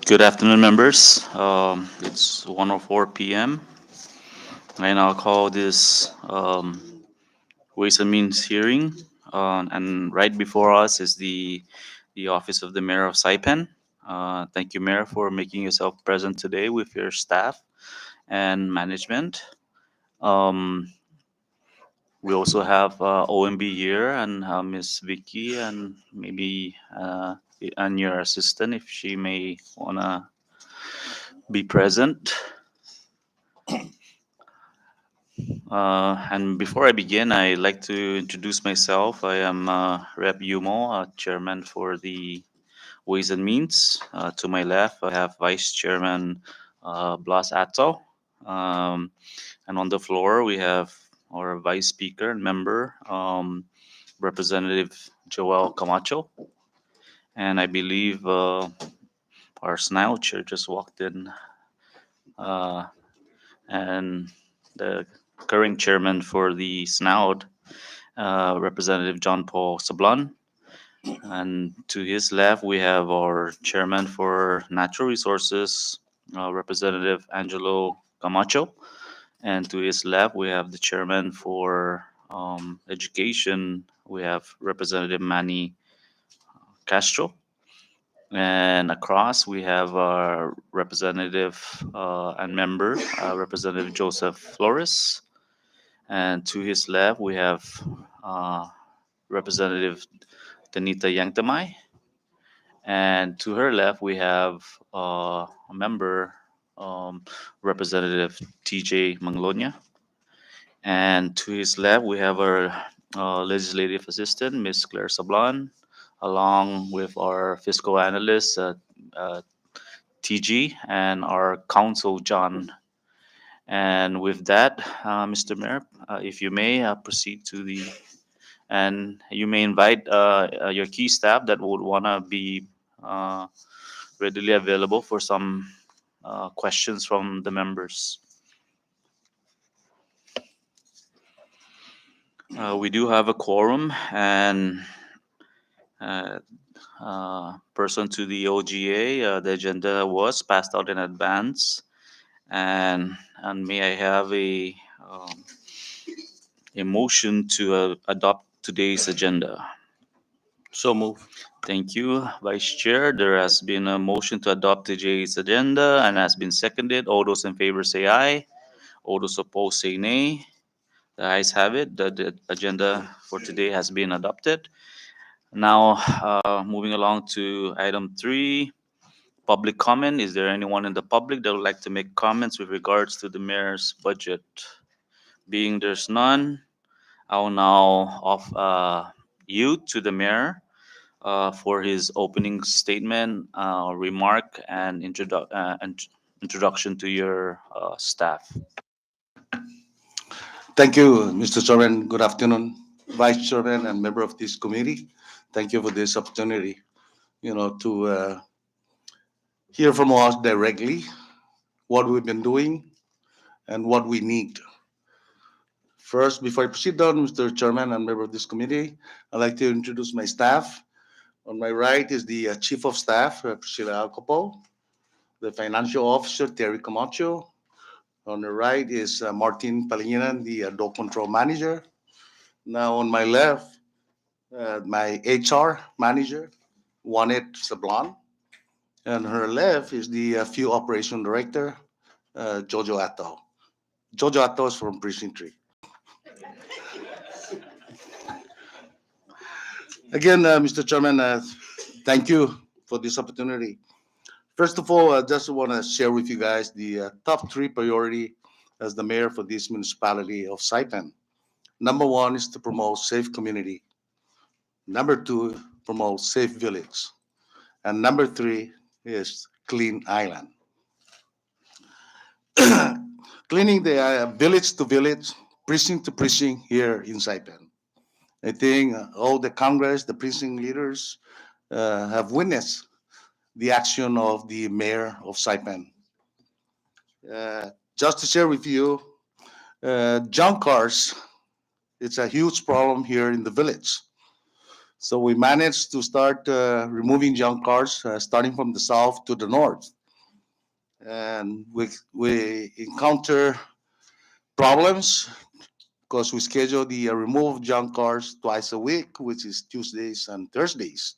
Good afternoon, members. It's 1:04 p.m. and I'll call this Ways and Means hearing. And right before us is the office of the Mayor of Saipan. Thank you, Mayor, for making yourself present today with your staff and management. Um, we also have OMB here and Miss Vicky and maybe and your assistant if she may wanna be present. And before I begin, I'd like to introduce myself. I am Rep. Yumo, Chairman for the Ways and Means. To my left, I have Vice Chairman Blas Atto. Um, and on the floor, we have our Vice Speaker and member, Representative Joel Camacho. And I believe our SNILE chair just walked in. Uh, and the current chairman for the SNOUD, Representative John Paul Sablon. And to his left, we have our chairman for Natural Resources, Representative Angelo Camacho. And to his left, we have the chairman for Education, we have Representative Manny Castro. And across, we have our representative and member, Representative Joseph Flores. And to his left, we have uh, Representative Danita Yangtamay. And to her left, we have a member, Representative TJ Manglonia. And to his left, we have our legislative assistant, Ms. Claire Sablan, along with our fiscal analyst, uh, TG, and our counsel, John. And with that, Mr. Mayor, if you may proceed to the and you may invite your key staff that would want to be uh, readily available for some questions from the members. We do have a quorum and uh, person to the OGA. The agenda was passed out in advance, and may I have um, a motion to adopt today's agenda? So move. Thank you, Vice Chair. There has been a motion to adopt today's agenda and has been seconded. All those in favor say aye. All those opposed say nay. The ayes have it. The agenda for today has been adopted. Now, moving along to item 3, public comment. Is there anyone in the public that would like to make comments with regards to the mayor's budget? Being there's none, I will now yield to the mayor for his opening statement, remark, and introduction to your staff. Thank you, Mr. Chairman. Good afternoon, Vice Chairman and member of this committee. Thank you for this opportunity, to hear from us directly what we've been doing and what we need. First, before I proceed on, Mr. Chairman and member of this committee, I'd like to introduce my staff. On my right is the Chief of Staff, Priscilla Alcopo, the Financial Officer, Terry Camacho. On the right is Martin Palinginan, the Dog Control Manager. Now on my left, my HR Manager, Juanet Sablon. And her left is the Field Operation Director, Jojo Atto. Jojo Atto is from Precinct 3. Again, Mr. Chairman, thank you for this opportunity. First of all, I just want to share with you guys the top 3 priority as the mayor for this municipality of Saipan. Number 1 is to promote safe community. Number 2, promote safe village. And number 3 is clean island. Cleaning the village to village, precinct to precinct here in Saipan. I think all the Congress, the precinct leaders have witnessed the action of the mayor of Saipan. Just to share with you, junk cars, it's a huge problem here in the village. So we managed to start removing junk cars, starting from the south to the north. and we encounter problems because we schedule the remove of junk cars twice a week, which is Tuesdays and Thursdays.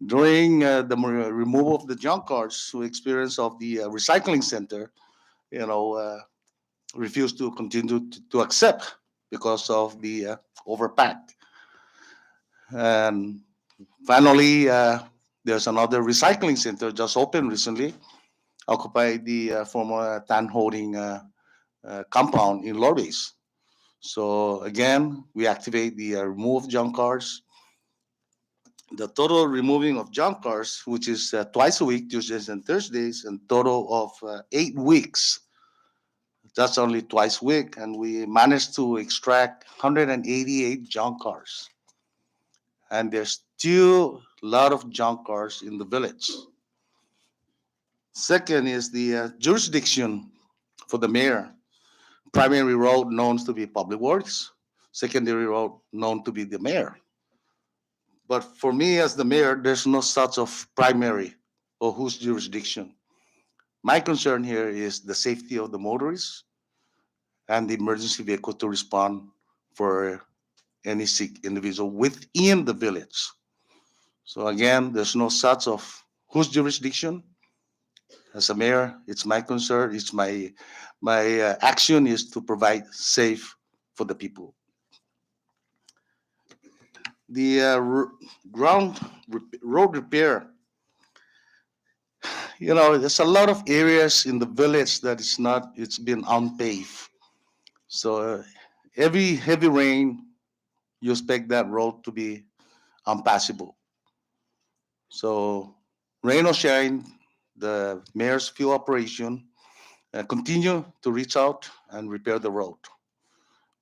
During removal of the junk cars, we experience of the recycling center, you know, refuse to continue to accept because of the overpack. And finally, there's another recycling center just opened recently, occupied the former TAN holding compound in Lorbase. So again, we activate the remove junk cars. The total removing of junk cars, which is twice a week, Tuesdays and Thursdays, and total of 8 weeks. That's only twice a week, and we managed to extract 188 junk cars. And there's still a lot of junk cars in the village. Second is the jurisdiction for the mayor. Primary road known to be public works, secondary road known to be the mayor. But for me as the mayor, there's no such of primary or whose jurisdiction. My concern here is the safety of the motorists and the emergency vehicle to respond for any sick individual within the village. So again, there's no such of whose jurisdiction. As a mayor, it's my concern. It's my action is to provide safe for the people. The ground road repair. There's a lot of areas in the village that it's not. It's been unpaved. So every heavy rain, you expect that road to be unpassable. So rain or shine, the mayor's field operation continue to reach out and repair the road.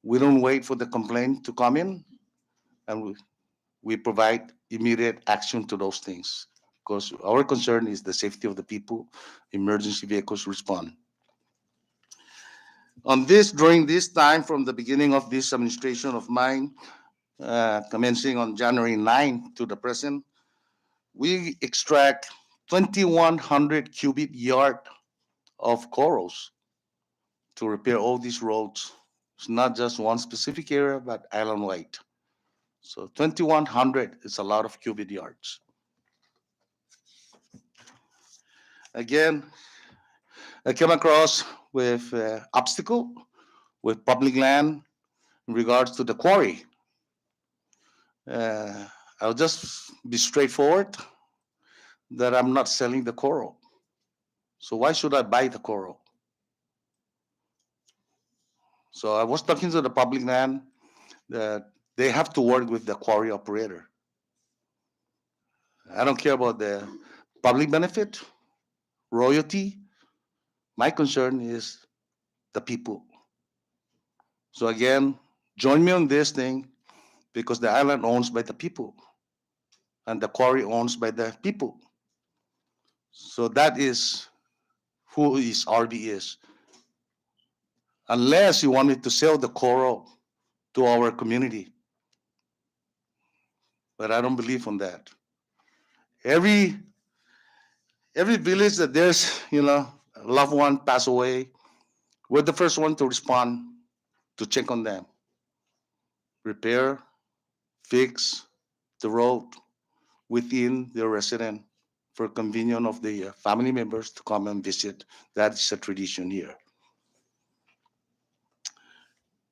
We don't wait for the complaint to come in, and we provide immediate action to those things because our concern is the safety of the people. Emergency vehicles respond. During this time, from the beginning of this administration of mine, commencing on January 9 to the present, we extract 2,100 cubic yard of corals to repair all these roads. It's not just one specific area, but island-wide. So 2,100 is a lot of cubic yards. Again, I came across with obstacle with public land in regards to the quarry. Uh, I'll just be straightforward that I'm not selling the coral. So why should I buy the coral? So I was talking to the public land that they have to work with the quarry operator. I don't care about the public benefit, royalty. My concern is the people. So again, join me on this thing because the island owns by the people and the quarry owns by the people. So that is who is RB is. Unless you want me to sell the coral to our community, but I don't believe on that. Every every village that there's a loved one pass away, we're the first one to respond to check on them, repair, fix the road within the resident for convenience of the family members to come and visit. That is a tradition here.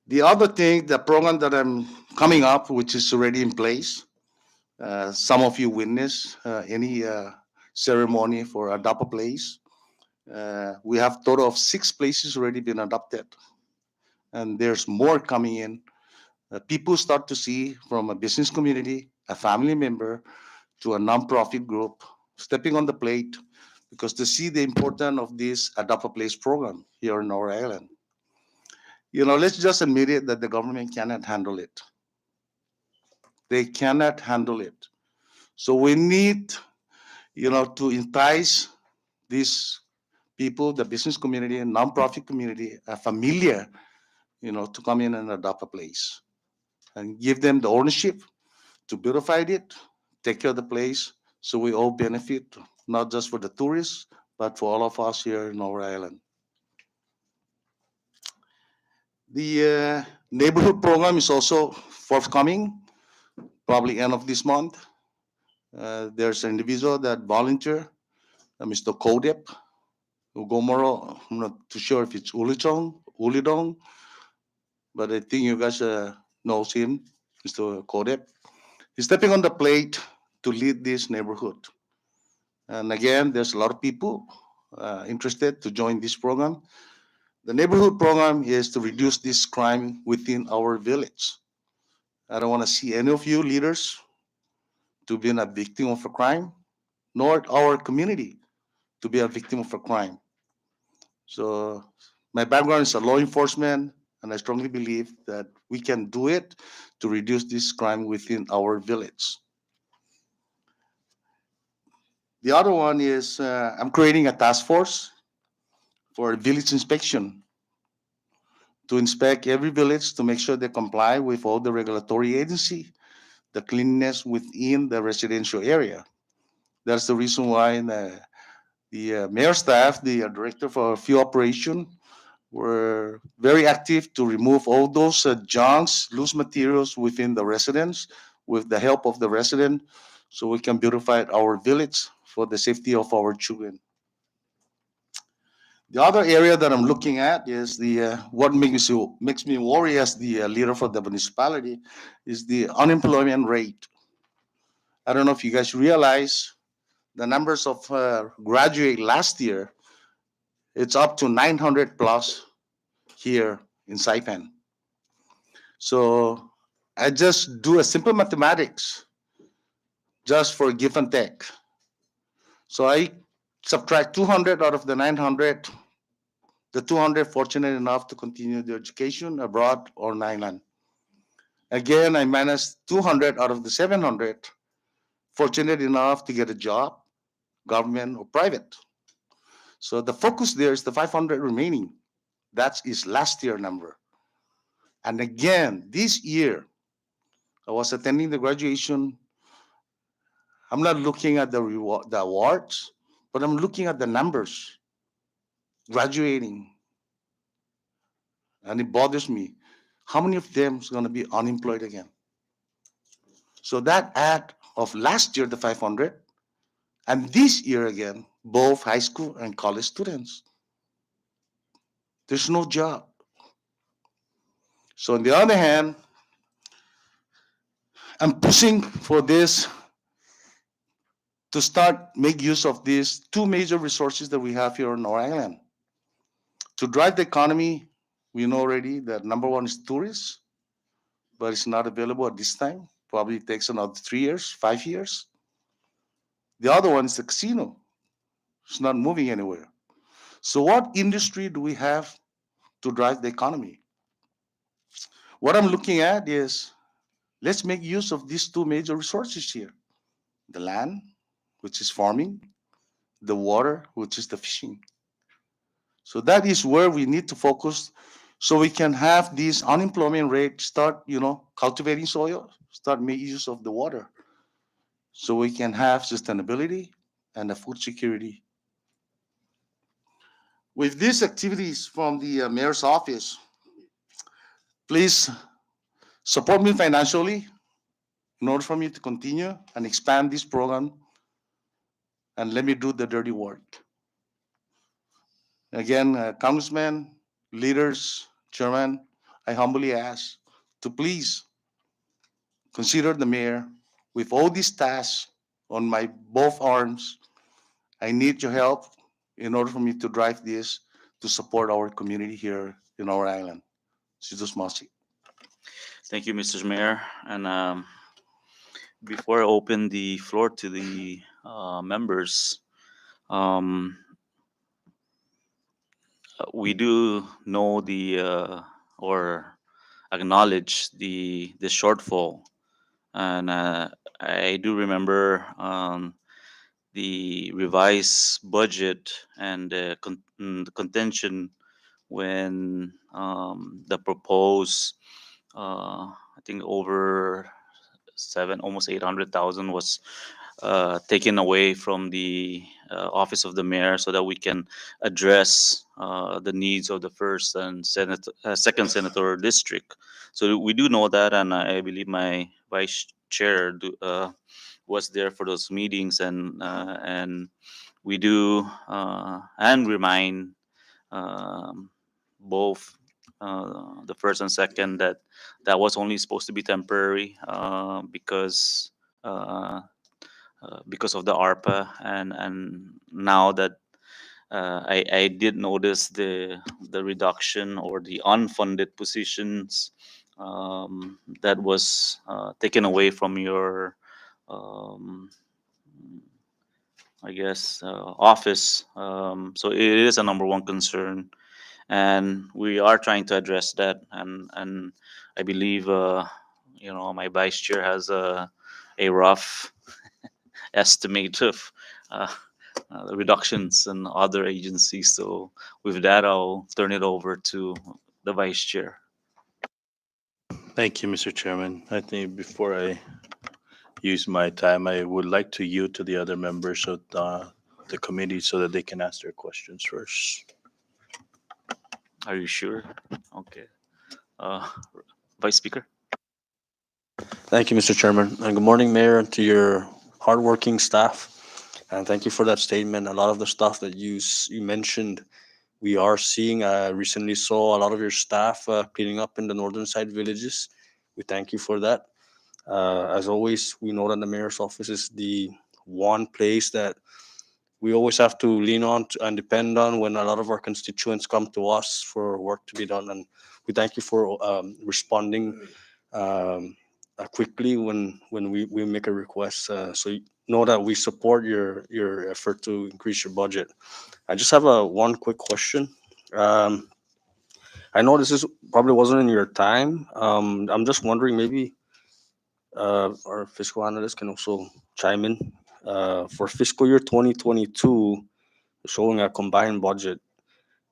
The other thing, the program that I'm coming up, which is already in place, some of you witness any ceremony for adopt a place. We have total of 6 places already been adopted, and there's more coming in. People start to see from a business community, a family member, to a nonprofit group stepping on the plate because they see the importance of this adopt a place program here in our island. Let's just admit it that the government cannot handle it. They cannot handle it. So we need, to entice these people, the business community, nonprofit community, a familiar, to come in and adopt a place and give them the ownership to beautify it, take care of the place, so we all benefit, not just for the tourists, but for all of us here in our island. The neighborhood program is also forthcoming, probably end of this month. There's an individual that volunteer, Mr. Kodep Ugomoro. I'm not too sure if it's Ulidong, but I think you guys knows him, Mr. Kodep. He's stepping on the plate to lead this neighborhood. And again, there's a lot of people interested to join this program. The neighborhood program is to reduce this crime within our village. I don't want to see any of you leaders to be a victim of a crime, nor our community to be a victim of a crime. So my background is a law enforcement, and I strongly believe that we can do it to reduce this crime within our village. The other one is I'm creating a task force for village inspection to inspect every village to make sure they comply with all the regulatory agency, the cleanliness within the residential area. That's the reason why the mayor staff, the director for field operation, were very active to remove all those junks, loose materials within the residents with the help of the resident so we can beautify our village for the safety of our children. The other area that I'm looking at is the what makes me worry as the leader for the municipality is the unemployment rate. I don't know if you guys realize the numbers of graduate last year. It's up to 900 plus here in Saipan. So I just do a simple mathematics just for give and take. So I subtract 200 out of the 900, the 200 fortunate enough to continue their education abroad or in Island. Again, I minus 200 out of the 700 fortunate enough to get a job, government or private. So the focus there is the 500 remaining. That is last year number. And again, this year, I was attending the graduation. I'm not looking at the awards, but I'm looking at the numbers graduating, and it bothers me. How many of them is going to be unemployed again? So that add of last year the 500, and this year again, both high school and college students. There's no job. So on the other hand, I'm pushing for this to start make use of these two major resources that we have here on our island. To drive the economy, we know already that number one is tourists, but it's not available at this time. Probably takes another 3 years, 5 years. The other one is the casino. It's not moving anywhere. So what industry do we have to drive the economy? What I'm looking at is let's make use of these two major resources here. The land, which is farming, the water, which is the fishing. So that is where we need to focus so we can have this unemployment rate start, cultivating soil, start making use of the water so we can have sustainability and the food security. With these activities from the mayor's office, please support me financially in order for me to continue and expand this program and let me do the dirty work. Again, Congressman, leaders, Chairman, I humbly ask to please consider the mayor with all these tasks on my both arms. I need your help in order for me to drive this to support our community here in our island. Situs Masi. Thank you, Mr. Mayor. And before I open the floor to the members, um, we do know or acknowledge the shortfall, and I do remember the revised budget and the contention when the proposed I think over 7 almost 800,000 was taken away from the office of the mayor so that we can address the needs of the first and second senator district. So we do know that, and I believe my vice chair was there for those meetings, and we do and remind um, both the first and second that that was only supposed to be temporary because of the ARPA, and now that I did notice the reduction or the unfunded positions that was taken away from your um, I guess office. So it is a number one concern, and we are trying to address that. And I believe my vice chair has a rough estimate of uh, the reductions in other agencies. So with that, I'll turn it over to the vice chair. Thank you, Mr. Chairman. I think before I use my time, I would like to yield to the other members of the committee so that they can ask their questions first. Are you sure? Okay. Uh, Vice Speaker. Thank you, Mr. Chairman. And good morning, Mayor, and to your hardworking staff. And thank you for that statement. A lot of the stuff that you mentioned, we are seeing. I recently saw a lot of your staff cleaning up in the northern side villages. We thank you for that. As always, we know that the mayor's office is the one place that we always have to lean on and depend on when a lot of our constituents come to us for work to be done. And we thank you for responding quickly when we make a request. So you know that we support your effort to increase your budget. I just have a one quick question. Um, I know this is probably wasn't in your time. I'm just wondering maybe our fiscal analyst can also chime in. For fiscal year 2022, showing a combined budget,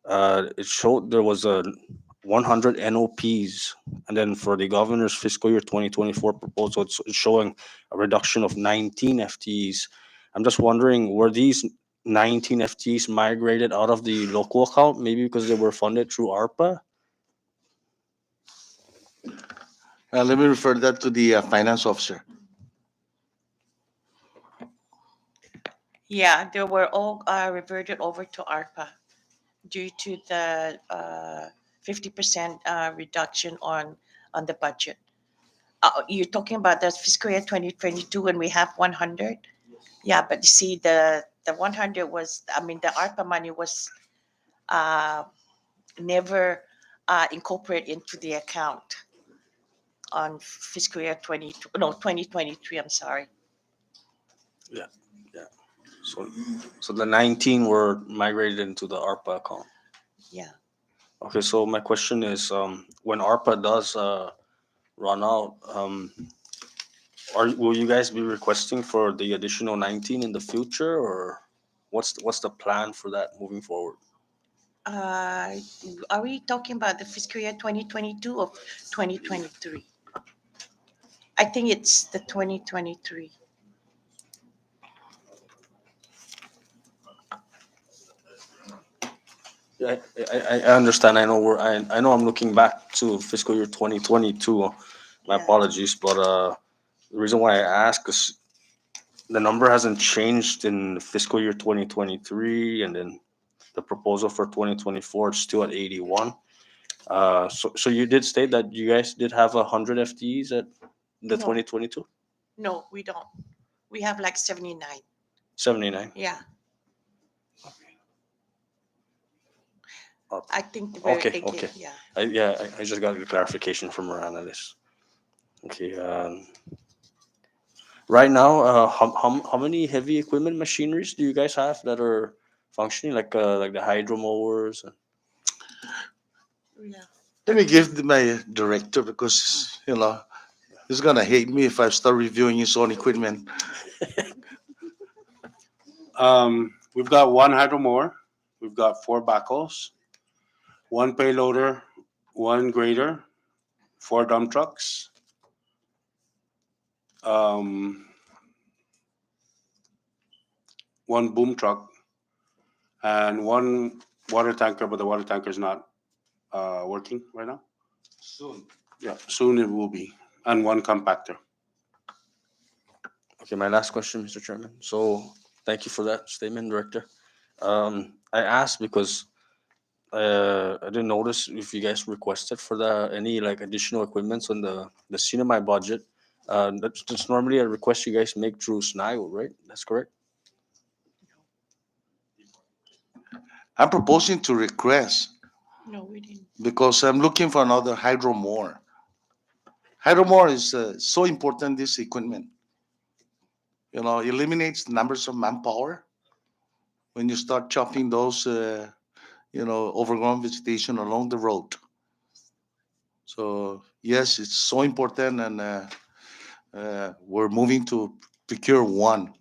it showed there was a 100 NOPs, and then for the governor's fiscal year 2024 proposal, it's showing a reduction of 19 FTEs. I'm just wondering, were these 19 FTEs migrated out of the local account, maybe because they were funded through ARPA? Let me refer that to the finance officer. Yeah, they were all reverted over to ARPA due to the 50% reduction on the budget. You're talking about the fiscal year 2022 when we have 100? Yeah, but you see, the 100 was, I mean, the ARPA money was uh, never incorporated into the account on fiscal year 2023, I'm sorry. Yeah, yeah. So, so the 19 were migrated into the ARPA account. Yeah. Okay, so my question is, when ARPA does run out, will you guys be requesting for the additional 19 in the future, or what's the plan for that moving forward? Uh, are we talking about the fiscal year 2022 or 2023? I think it's the 2023. Yeah, I understand. I know I'm looking back to fiscal year 2022. My Yeah. apologies, but the reason why I ask is the number hasn't changed in fiscal year 2023, and then the proposal for 2024 is still at 81. So you did state that you guys did have 100 FTEs at the No. 2022? No, we don't. We have like 79. 79. Yeah. Uh, I think Okay, they okay. did. Yeah. I just got a clarification from our analyst. Okay. Right now, how many heavy equipment machineries do you guys have that are functioning, like the hydro mowers? Yeah. Let me give my director, because he's gonna hate me if I start reviewing his own equipment. We've got one hydro mower, we've got four backhoes, one payloader, one grader, four dump trucks, um, one boom truck, and one water tanker, but the water tanker is not working right now. Soon. Yeah, soon it will be, and one compactor. Okay, my last question, Mr. Chairman. So thank you for that statement, Director. I asked because I didn't notice if you guys requested for the any like additional equipments on the cinema budget. That's normally a request you guys make through SNIO, right? That's correct. I'm proposing to request No, we didn't. because I'm looking for another hydro more. Hydro more is so important, this equipment. Eliminates the numbers of manpower when you start chopping those, overgrown vegetation along the road. So yes, it's so important, and we're moving to procure one.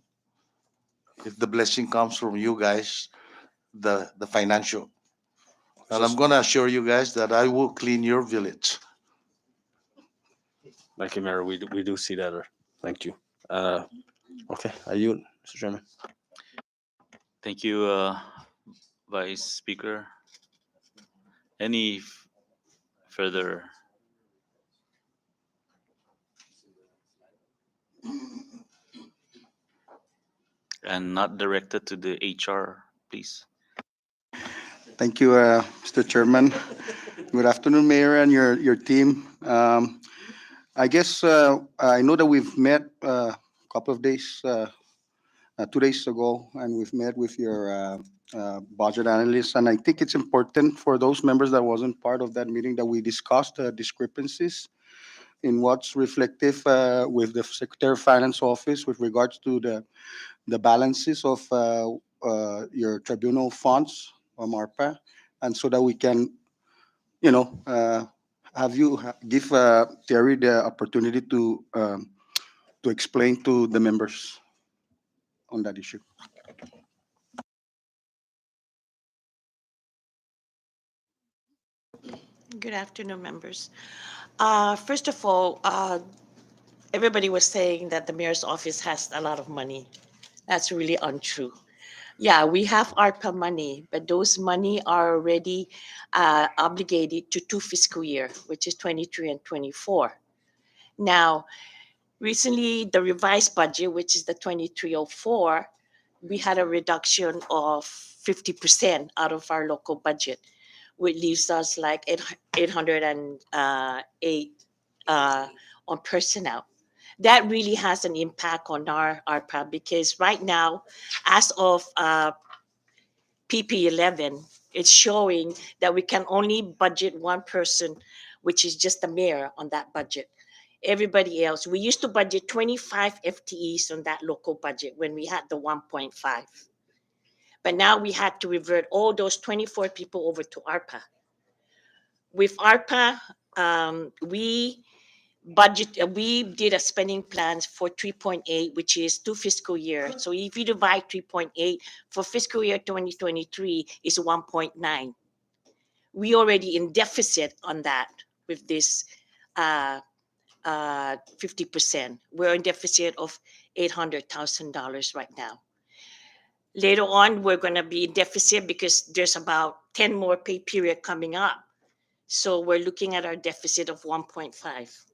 If the blessing comes from you guys, the financial, and I'm So, gonna assure you guys that I will clean your village. thank you, Mayor. We do see that. Thank you. Uh, okay, are you, Mr. Chairman? Thank you, Vice Speaker. Any further? And not directed to the HR, please. Thank you, Mr. Chairman. Good afternoon, Mayor and your team. I guess I know that we've met a couple of days, 2 days ago, and we've met with your budget analyst. And I think it's important for those members that wasn't part of that meeting that we discussed discrepancies in what's reflective with the Secretary of Finance office with regards to the balances of your tribunal funds from ARPA, and so that we can, you know, give Terry the opportunity to explain to the members on that issue. Good afternoon, members. First of all, everybody was saying that the mayor's office has a lot of money. That's really untrue. Yeah, we have ARPA money, but those money are already obligated to 2 fiscal year, which is 23 and 24. Now, recently, the revised budget, which is the 2304, we had a reduction of 50% out of our local budget, which leaves us like 808 on personnel. That really has an impact on our ARPA because right now, as of PP11, it's showing that we can only budget one person, which is just the mayor on that budget. Everybody else, we used to budget 25 FTEs on that local budget when we had the 1.5. But now we had to revert all those 24 people over to ARPA. With ARPA, we did a spending plan for 3.8, which is 2 fiscal year. So if you divide 3.8 for fiscal year 2023 is 1.9. We already in deficit on that with this 50%. We're in deficit of $800,000 right now. Later on, we're going to be in deficit because there's about 10 more pay period coming up. So we're looking at our deficit of 1.5.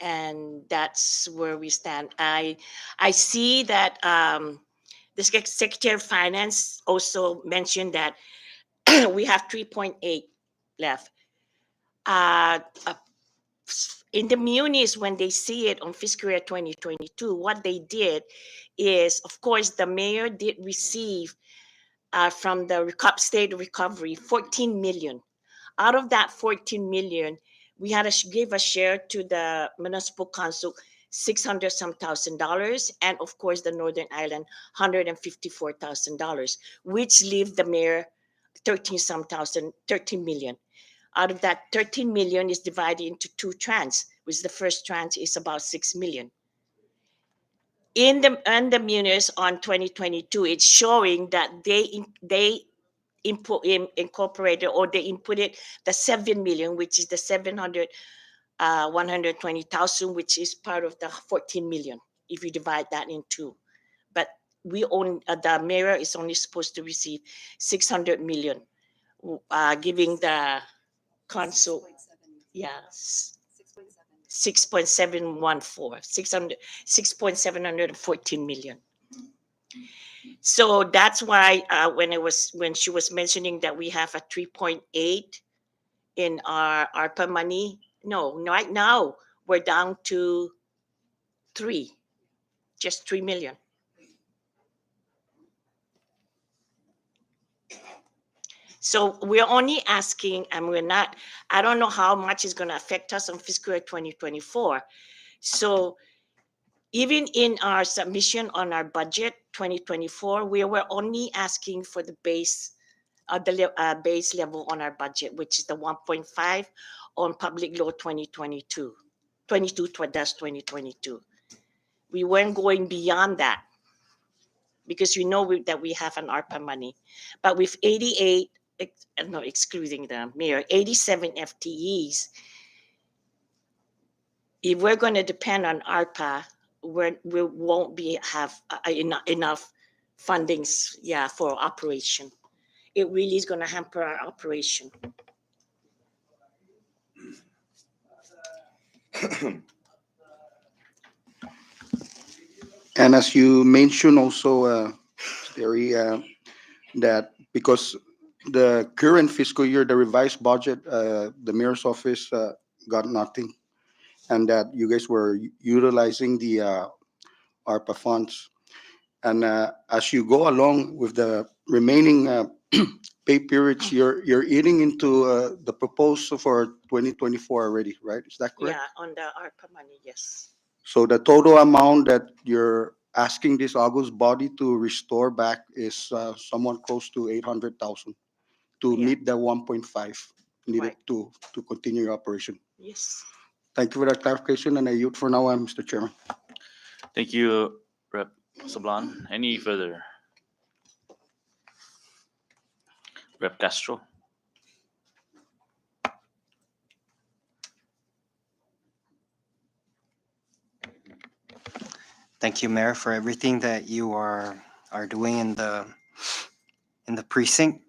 And that's where we stand. I see that the Secretary of Finance also mentioned that we have 3.8 left. In the munis, when they see it on fiscal year 2022, what they did is, of course, the mayor did receive from the state recovery 14 million. Out of that 14 million, we had to give a share to the municipal council, 600 some thousand dollars, and of course the Northern Ireland, $154,000, which leave the mayor 13 million. Out of that, 13 million is divided into two tranches, which the first tranche is about 6 million. In the munis on 2022, it's showing that they incorporated, or they inputted the 7 million, which is the 120,000, which is part of the 14 million if you divide that in two. But the mayor is only supposed to receive 600 million, giving the council, yeah, 6.714, 6.714 million. So that's why when she was mentioning that we have a 3.8 in our ARPA money, no, right now we're down to 3, just 3 million. So we're only asking, and we're not, I don't know how much is going to affect us on fiscal year 2024. So even in our submission on our budget 2024, we were only asking for the base level on our budget, which is the 1.5 on Public Law 2022, 22-2022. We weren't going beyond that because we know that we have an ARPA money. But with 88, no, excluding the mayor, 87 FTEs, if we're going to depend on ARPA, we won't have enough fundings, for operation. It really is going to hamper our operation. And as you mentioned also, Terry, that because the current fiscal year, the revised budget, the mayor's office got nothing, and that you guys were utilizing the ARPA funds. And as you go along with the remaining pay periods, you're eating into the proposal for 2024 already, right? Is that correct? Yeah, on the ARPA money, yes. So the total amount that you're asking this August body to restore back is somewhat close to 800,000 to Yeah. meet the 1.5 needed Right. to continue your operation. Yes. Thank you for that clarification, and I yield for now, Mr. Chairman. Thank you, Rep. Sablan. Any further? Rep. Castro. Thank you, Mayor, for everything that you are doing in the precinct.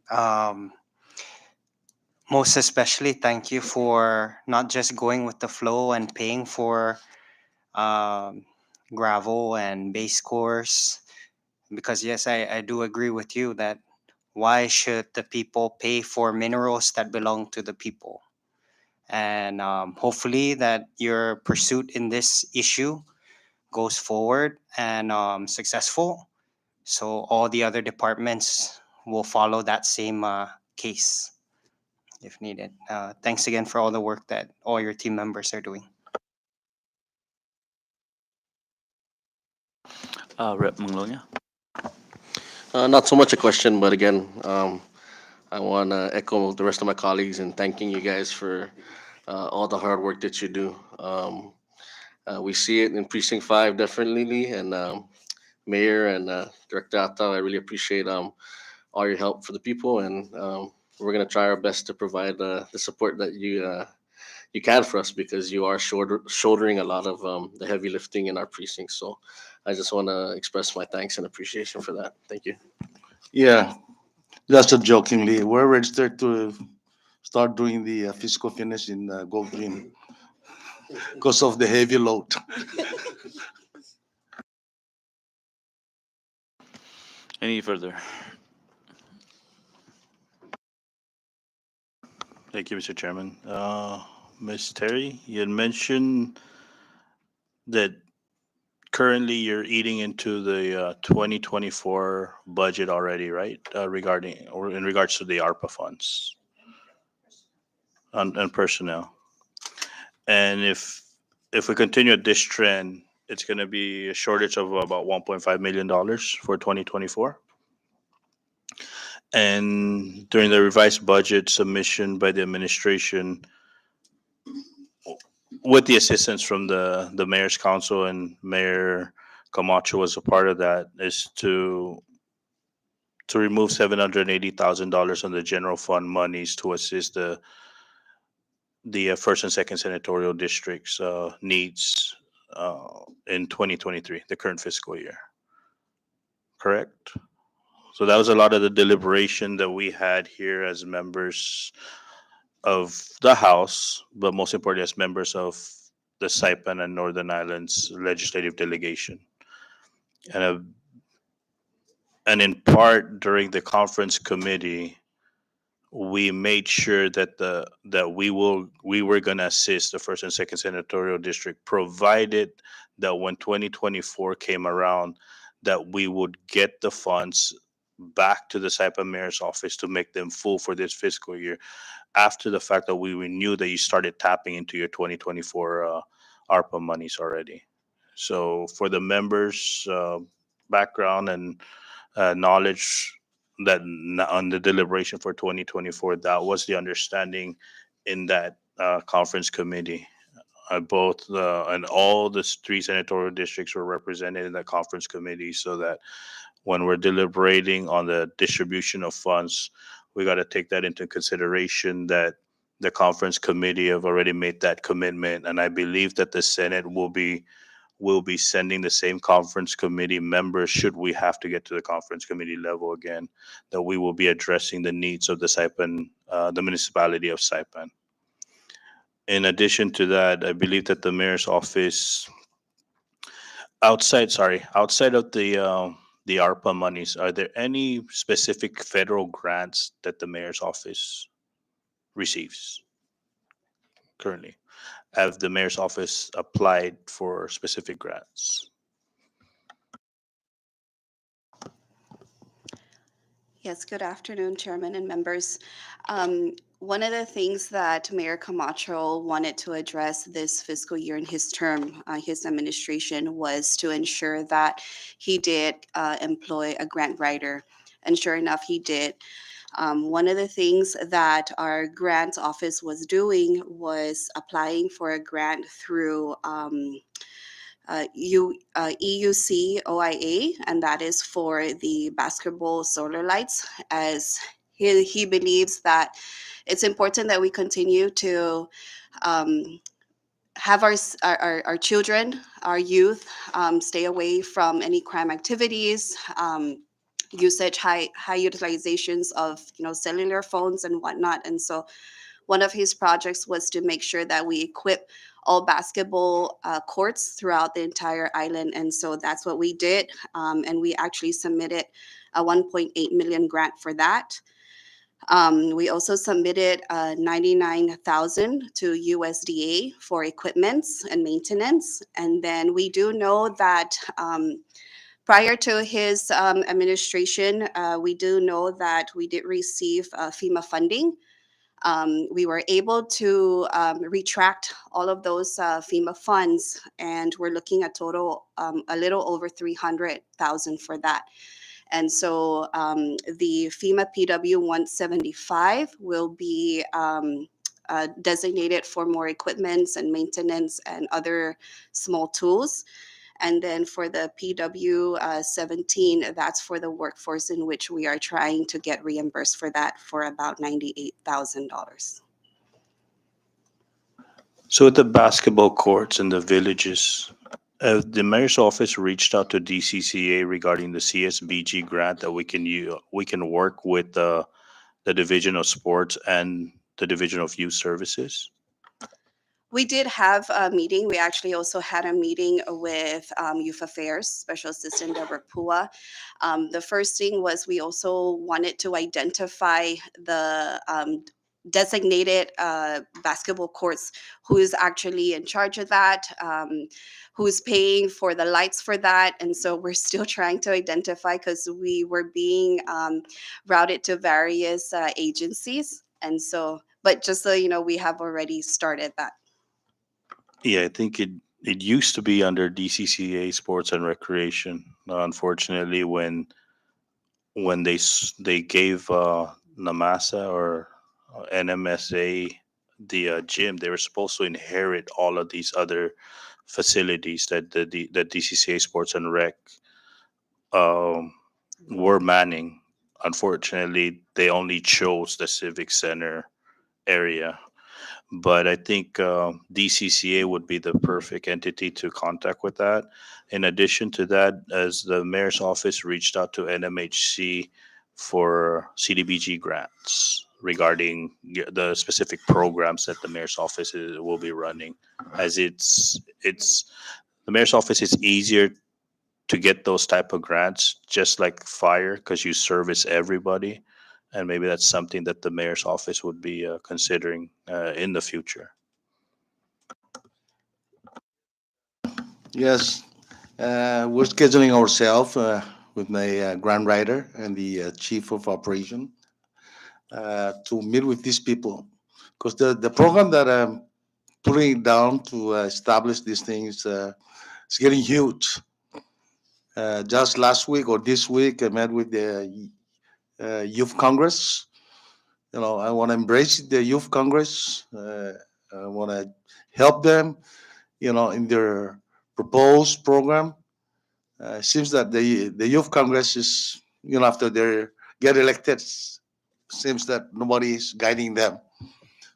Most especially, thank you for not just going with the flow and paying for um, gravel and base course. Because yes, I do agree with you that why should the people pay for minerals that belong to the people? And hopefully that your pursuit in this issue goes forward and successful. So all the other departments will follow that same case if needed. Thanks again for all the work that all your team members are doing. Rep. Manglonia. Not so much a question, but again, I want to echo the rest of my colleagues in thanking you guys for all the hard work that you do. We see it in Precinct 5 definitely, and Mayor and Director Atta, I really appreciate all your help for the people, and we're going to try our best to provide the support that you can for us because you are shouldering a lot of the heavy lifting in our precinct. So I just want to express my thanks and appreciation for that. Thank you. Yeah, just a jokingly, we're registered to start doing the physical fitness in Gold Dream because of the heavy load. Any further? Thank you, Mr. Chairman. Ms. Terry, you had mentioned that currently you're eating into the 2024 budget already, right? Regarding or in regards to the ARPA funds and personnel. And if we continue at this trend, it's going to be a shortage of about $1.5 million for 2024. And during the revised budget submission by the administration, with the assistance from the mayor's council and Mayor Camacho was a part of that, is to remove $780,000 on the general fund monies to assist the first and second senatorial districts needs in 2023, the current fiscal year. Correct? So that was a lot of the deliberation that we had here as members of the House, but most importantly as members of the Saipan and Northern Islands legislative delegation. And, uh, and in part during the conference committee, we made sure that we were going to assist the first and second senatorial district, provided that when 2024 came around, that we would get the funds back to the Saipan mayor's office to make them full for this fiscal year, after the fact that we knew that you started tapping into your 2024 ARPA monies already. So for the members' background and knowledge, that on the deliberation for 2024, that was the understanding in that conference committee. Both and all the three senatorial districts were represented in the conference committee, so that when we're deliberating on the distribution of funds, we got to take that into consideration, that the conference committee have already made that commitment, and I believe that the Senate will be sending the same conference committee members, should we have to get to the conference committee level again, that we will be addressing the needs of the Saipan, the municipality of Saipan. In addition to that, I believe that the mayor's office, outside of the ARPA monies, are there any specific federal grants that the mayor's office receives currently? Have the mayor's office applied for specific grants? Yes, good afternoon, Chairman and members. One of the things that Mayor Camacho wanted to address this fiscal year in his term, his administration, was to ensure that he did employ a grant writer. And sure enough, he did. One of the things that our grant office was doing was applying for a grant through EUC OIA, and that is for the basketball solar lights, as he believes that it's important that we continue to have our children, our youth, stay away from any crime activities, usage, high utilizations of cellular phones and whatnot. And so one of his projects was to make sure that we equip all basketball courts throughout the entire island. And so that's what we did. And we actually submitted a 1.8 million grant for that. We also submitted 99,000 to USDA for equipments and maintenance. And then we do know that prior to his administration, we do know that we did receive FEMA funding. We were able to retract all of those FEMA funds, and we're looking at total a little over 300,000 for that. And so the FEMA PW 175 will be designated for more equipments and maintenance and other small tools. And then for the PW 17, that's for the workforce, in which we are trying to get reimbursed for that for about $98,000. So at the basketball courts in the villages, the mayor's office reached out to DCCA regarding the CSBG grant that we can work with the Division of Sports and the Division of Youth Services. We did have a meeting. We actually also had a meeting with Youth Affairs Special Assistant Deborah Pua. The first thing was we also wanted to identify the designated basketball courts, who is actually in charge of that, who's paying for the lights for that. And so we're still trying to identify, because we were being routed to various agencies. And so, but just so you know, we have already started that. Yeah, I think it used to be under DCCA Sports and Recreation. Unfortunately, when they gave NAMASA or NMSA the gym, they were supposed to inherit all of these other facilities that that DCCA Sports and Rec um, were manning. Unfortunately, they only chose the Civic Center area. but I think DCCA would be the perfect entity to contact with that. In addition to that, as the mayor's office reached out to NMHC for CDBG grants regarding the specific programs that the mayor's office will be running, as it's the mayor's office is easier to get those type of grants, just like fire, because you service everybody, and maybe that's something that the mayor's office would be considering in the future. Yes, we're scheduling ourselves with my grant writer and the chief of operation to meet with these people, because the program that I'm putting down to establish these things is getting huge. Just last week or this week, I met with the youth congress. I want to embrace the youth congress. I want to help them, in their proposed program. Seems that the youth congress is, after they get elected, seems that nobody is guiding them.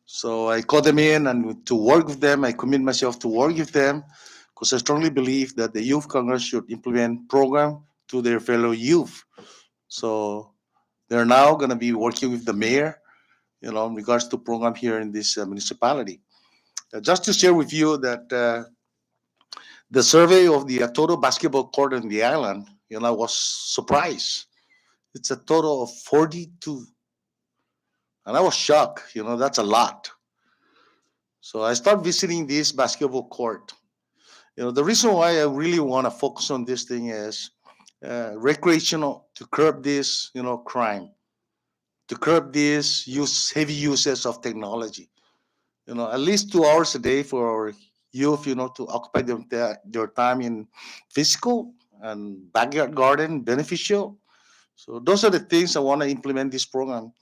So I call them in and to work with them. I commit myself to work with them because I strongly believe that the youth congress should implement program to their fellow youth. So they're now going to be working with the mayor, in regards to program here in this municipality. Just to share with you that the survey of the total basketball court in the island, I was surprised. It's a total of 42. And I was shocked, that's a lot. So I start visiting this basketball court. The reason why I really want to focus on this thing is recreational, to curb this, crime, to curb this heavy uses of technology. At least 2 hours a day for our youth, to occupy their time in physical and backyard garden beneficial. So those are the things I want to implement this program.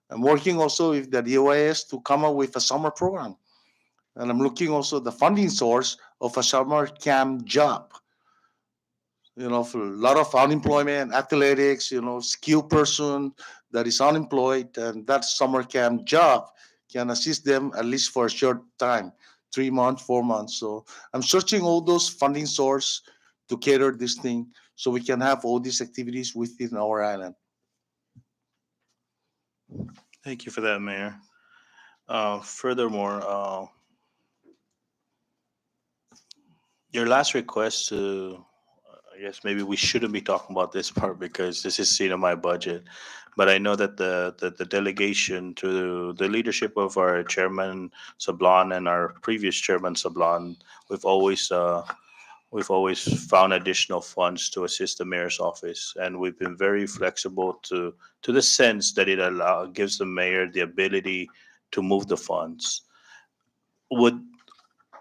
I'm working also with the DOIS to come up with a summer program. And I'm looking also the funding source of a summer camp job. For a lot of unemployment, athletics, skilled person that is unemployed, and that summer camp job can assist them at least for a short time, 3 months, 4 months. So I'm searching all those funding source to cater this thing so we can have all these activities within our island. Thank you for that, Mayor. Furthermore, your last request to, I guess maybe we shouldn't be talking about this part because this is seen in my budget, but I know that the delegation to the leadership of our chairman Sablan and our previous chairman Sablan, we've always we've always found additional funds to assist the mayor's office, and we've been very flexible to the sense that it gives the mayor the ability to move the funds. Would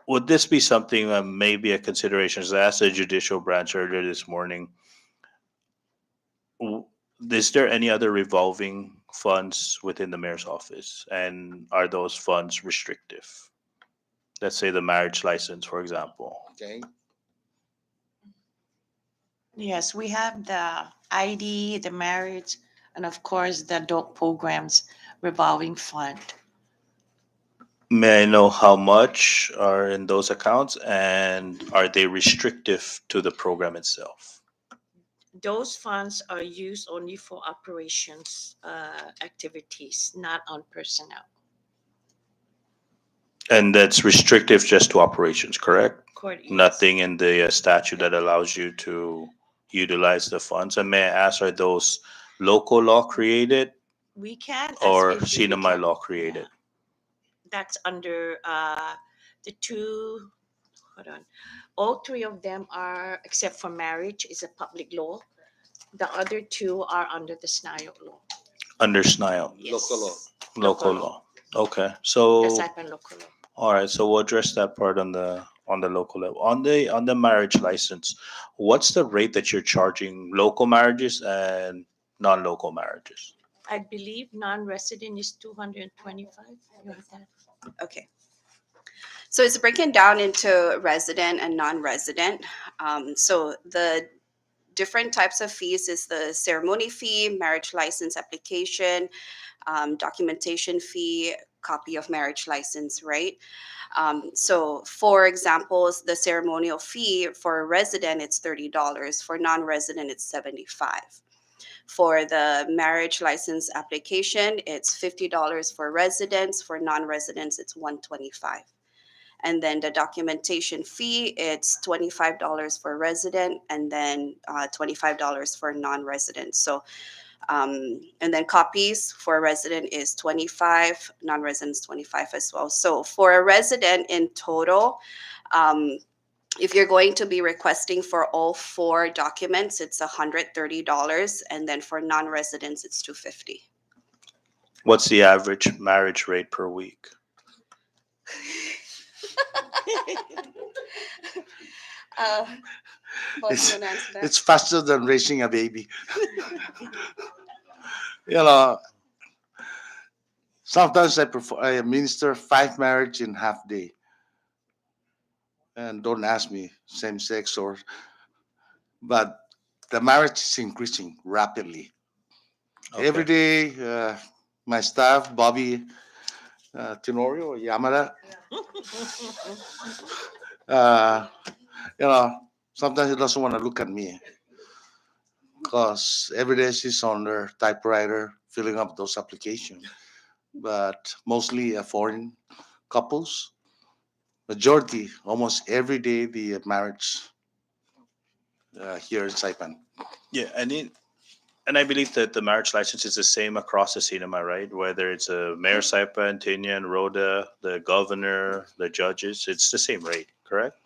would this be something maybe a consideration? As I asked the judicial branch earlier this morning, w- is there any other revolving funds within the mayor's office, and are those funds restrictive? Let's say the marriage license, for example. Okay. Yes, we have the ID, the marriage, and of course the adult programs revolving fund. May I know how much are in those accounts, and are they restrictive to the program itself? Those funds are used only for operations activities, not on personnel. And that's restrictive just to operations, correct? Correct, yes. Nothing in the statute that allows you to utilize the funds. And may I ask, are those local law created We can, or if we CNMI can, law created? that's under the two, hold on. All three of them are, except for marriage, is a public law. The other two are under the SNIO law. Under SNIO, Yes. Local law. local law. Okay, The so Saipan local law. all right, so we'll address that part on the local level. On the marriage license, what's the rate that you're charging local marriages and non-local marriages? I believe non-resident is 225. You have that? Okay. So it's broken down into resident and non-resident. So the different types of fees is the ceremony fee, marriage license application, documentation fee, copy of marriage license, right? So, for examples, the ceremonial fee for a resident it's $30. For non-resident, it's 75. For the marriage license application, it's $50 for residents. For non-residents, it's 125. And then the documentation fee, it's $25 for resident, and then $25 for non-resident. So and then copies for a resident is 25, non-residents 25 as well. So for a resident in total, um, if you're going to be requesting for all 4 documents, it's $130, and then for non-residents, it's 250. What's the average marriage rate per week? Boss, It's, you wanna answer that? it's faster than raising a baby. You know, sometimes I administer 5 marriage in half day. And don't ask me same sex or, but the marriage is increasing rapidly. Every Okay. day, my staff, Bobby Tenorio or Yamada, uh, sometimes he doesn't want to look at me because every day she's on her typewriter filling up those applications. But mostly foreign couples, majority, almost every day, the marriage here in Saipan. Yeah, and I believe that the marriage license is the same across the cinema, right? Whether it's a Mayor Saipan, Tinian, Rhoda, the governor, the judges, it's the same rate, correct?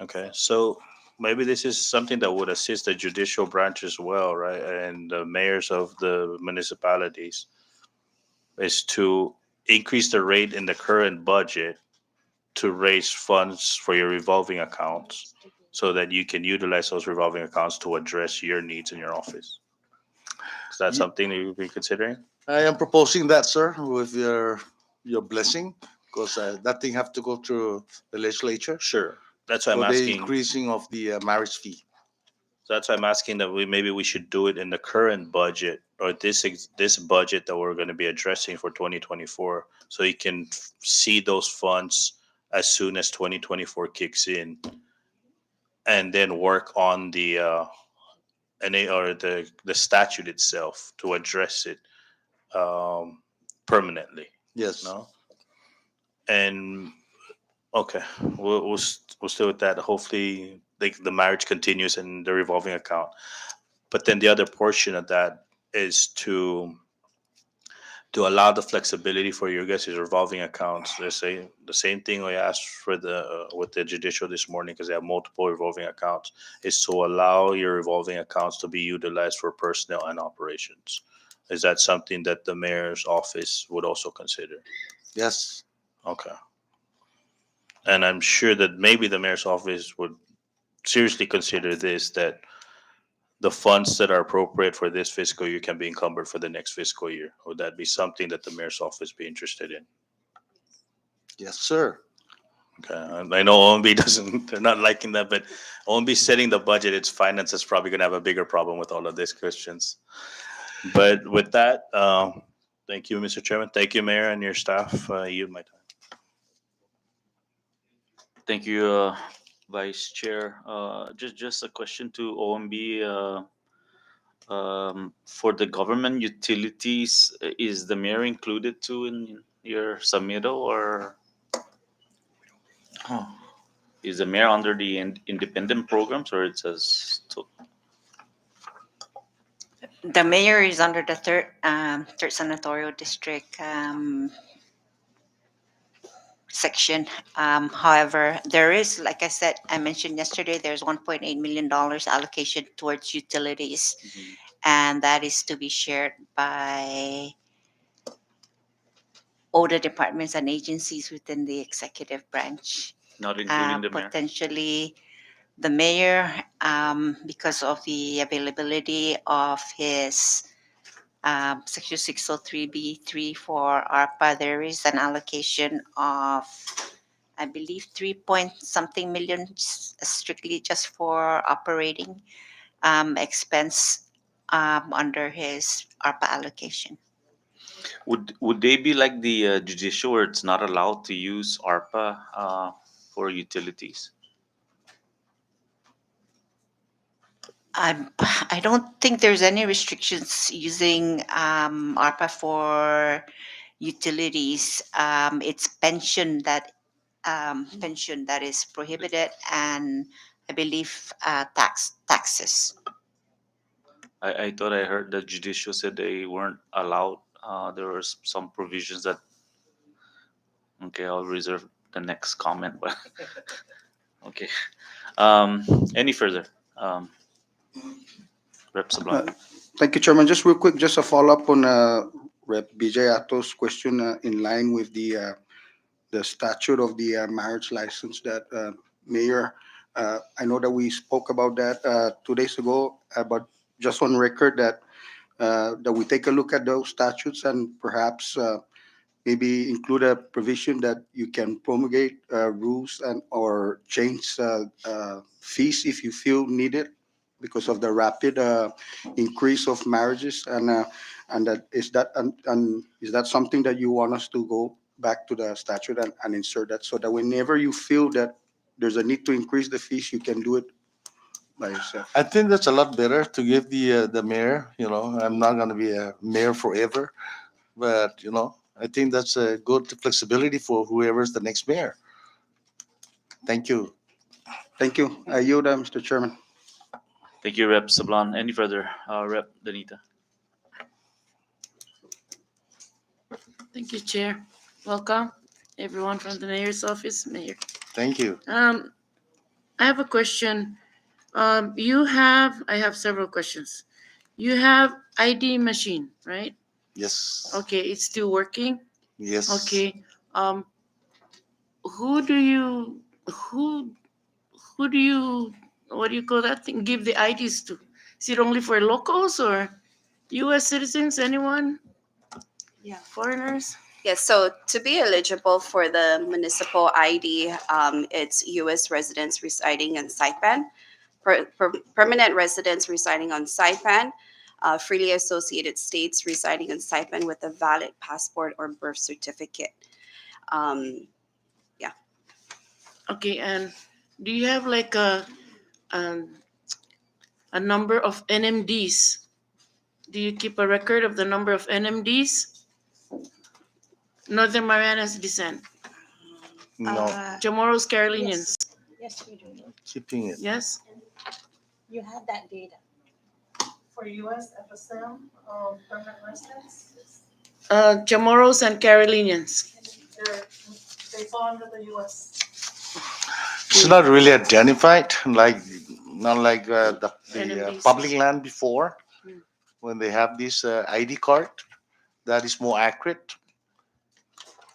Okay, so maybe this is something that would assist the judicial branch as well, right? And the mayors of the municipalities is to increase the rate in the current budget to raise funds for your revolving accounts so that you can utilize those revolving accounts to address your needs in your office. Is that Ye- something that you'd be considering? I am proposing that, sir, with your blessing, because that thing have to go through the legislature Sure. That's why I'm for the asking. increasing of the marriage fee. That's why I'm asking that we should do it in the current budget or this budget that we're going to be addressing for 2024, so you can see those funds as soon as 2024 kicks in, and then work on the or the statute itself to address it permanently. Yes. No, and okay, we'll stay with that. Hopefully, the marriage continues in the revolving account. But then the other portion of that is to allow the flexibility for your guys' revolving accounts. They say the same thing we asked for the with the judicial this morning, because they have multiple revolving accounts, is to allow your revolving accounts to be utilized for personnel and operations. Is that something that the mayor's office would also consider? Yes. Okay. And I'm sure that maybe the mayor's office would seriously consider this, that the funds that are appropriate for this fiscal year can be encumbered for the next fiscal year. Would that be something that the mayor's office be interested in? Yes, sir. Okay, and I know OMB doesn't, they're not liking that, but OMB setting the budget, its finances probably gonna have a bigger problem with all of these questions. But with that, thank you, Mr. Chairman. Thank you, Mayor, and your staff. You my time. Thank you, Vice Chair. Just a question to OMB. For the government utilities, is the mayor included too in your submittal, or oh, is the mayor under the independent programs, or it says The mayor is under the third senatorial district section. However, there is, like I said, I mentioned yesterday, there's $1.8 million allocation towards utilities, Mhm. and that is to be shared by all the departments and agencies within the executive branch. not including the mayor? Potentially, the mayor, because of the availability of his Section 603B3 for ARPA, there is an allocation of, I believe, 3 point something million strictly just for operating expense under his ARPA allocation. Would they be like the judicial, where it's not allowed to use ARPA for utilities? I'm, I don't think there's any restrictions using ARPA for utilities. It's pension that is prohibited, and I believe taxes. I thought I heard the judicial said they weren't allowed. There was some provisions that. Okay, I'll reserve the next comment. But okay. Um, any further? Um, Rep. Sablan. Thank you, Chairman. Just real quick, just a follow-up on Rep. BJ Ato's question in line with the statute of the marriage license that Mayor, I know that we spoke about that 2 days ago, but just on record that we take a look at those statutes and perhaps maybe include a provision that you can promulgate rules and or change fees if you feel needed because of the rapid increase of marriages and that is that something that you want us to go back to the statute and insert that so that whenever you feel that there's a need to increase the fees you can do it by yourself. I think that's a lot better to give the mayor. I'm not going to be a mayor forever, but I think that's a good flexibility for whoever's the next mayor. Thank you. Thank you. I yield, Mr. Chairman. Thank you, Rep. Sablan. Any further? Rep. Danita. Thank you, Chair. Welcome, everyone from the Mayor's Office. Mayor. Thank you. I have a question. I have several questions. You have ID machine, right? Yes. Okay, it's still working? Yes. Okay. Who do you, who, who do you, what do you call that thing? Give the IDs to? Is it only for locals or US citizens? Anyone? Yeah. Foreigners? Yes, so to be eligible for the municipal ID, it's U.S. residents residing in Saipan, permanent residents residing on Saipan, freely associated states residing in Saipan with a valid passport or birth certificate. Um, Okay, and do you have like um, a number of NMDs? Do you keep a record of the number of NMDs? Northern Marianas descent. No. Chamorros Carolinians. Yes, we do. Keeping it. Yes? You have that data. For US FSM, permanent residents, Chamorros and Carolinians. they fall under the US. It's not really identified, not like the NMDs. public land before, Mm. when they have this ID card. That is more accurate.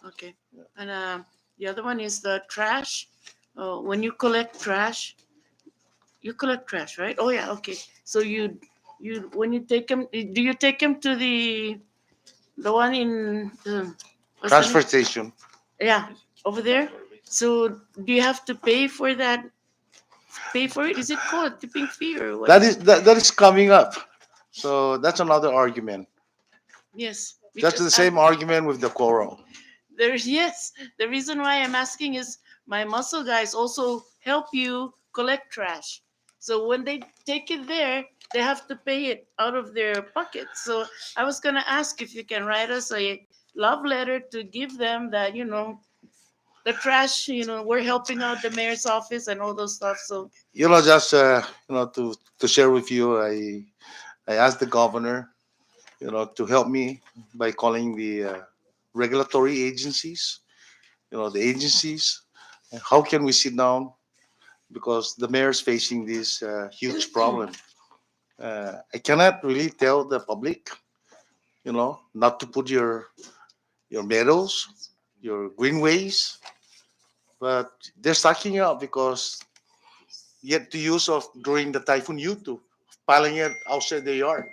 Okay. And the other one is the trash. When you collect trash, right? Oh yeah, okay. So you when you take them, do you take them to the one in the what's the Transfer name? station. Yeah, over there. So do you have to pay for that? Pay for it? Is it called a tipping fee or what? That is coming up. So that's another argument. Yes. That's because the same argument with the coral. There's yes. The reason why I'm asking is my muscle guys also help you collect trash. So when they take it there, they have to pay it out of their pocket. So I was gonna ask if you can write us a love letter to give them that the trash. We're helping out the mayor's office and all those stuff. So Just to share with you, I asked the governor, to help me by calling the regulatory agencies, the agencies. How can we sit down? Because the mayor is facing this huge problem. I cannot really tell the public, not to put your meadows, your greenways, but they're sucking up because yet to use of during the typhoon Yutu, piling it outside the yard.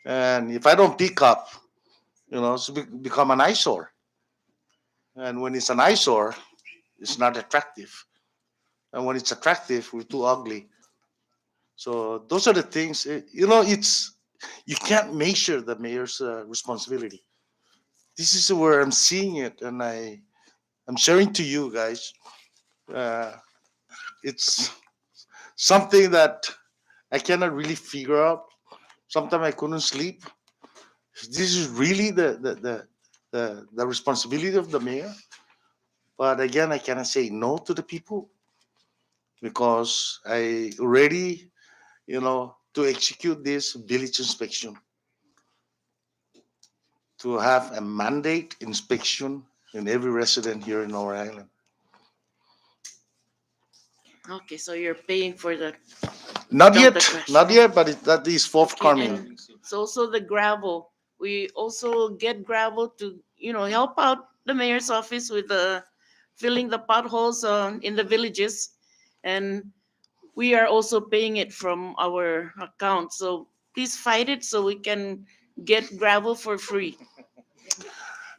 And if I don't pick up, become an eyesore. And when it's an eyesore, it's not attractive. And when it's attractive, we're too ugly. So those are the things. It's you can't measure the mayor's responsibility. this is where I'm seeing it, and I'm sharing to you guys. Uh, it's something that I cannot really figure out. Sometimes I couldn't sleep. This is really the responsibility of the mayor. But again, I cannot say no to the people because I already, to execute this village inspection, to have a mandate inspection in every resident here in our island. Okay, so you're paying for the Not dump yet, the trash. not yet, but that is Okay, forthcoming. and so also the gravel. We also get gravel to, help out the mayor's office with filling the potholes in the villages. And we are also paying it from our account. So please fight it so we can get gravel for free.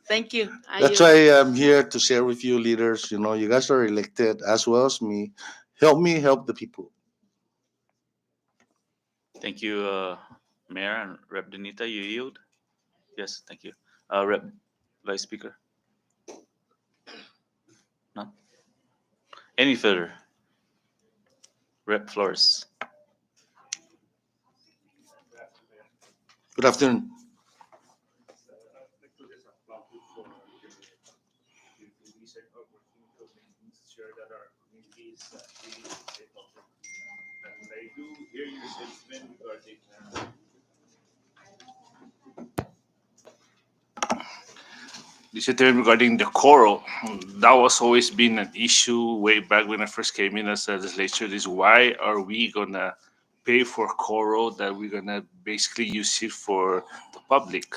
Thank you. That's why I'm here to share with you, leaders. You guys are elected as well as me. Help me help the people. Thank you, Mayor and Rep. Denita. You yield? Yes, thank you. Rep. Vice Speaker? No? Any further? Rep. Flores? Good afternoon. This is regarding the coral. That was always been an issue way back when I first came in as a legislature. Is why are we gonna pay for coral that we're gonna basically use it for the public?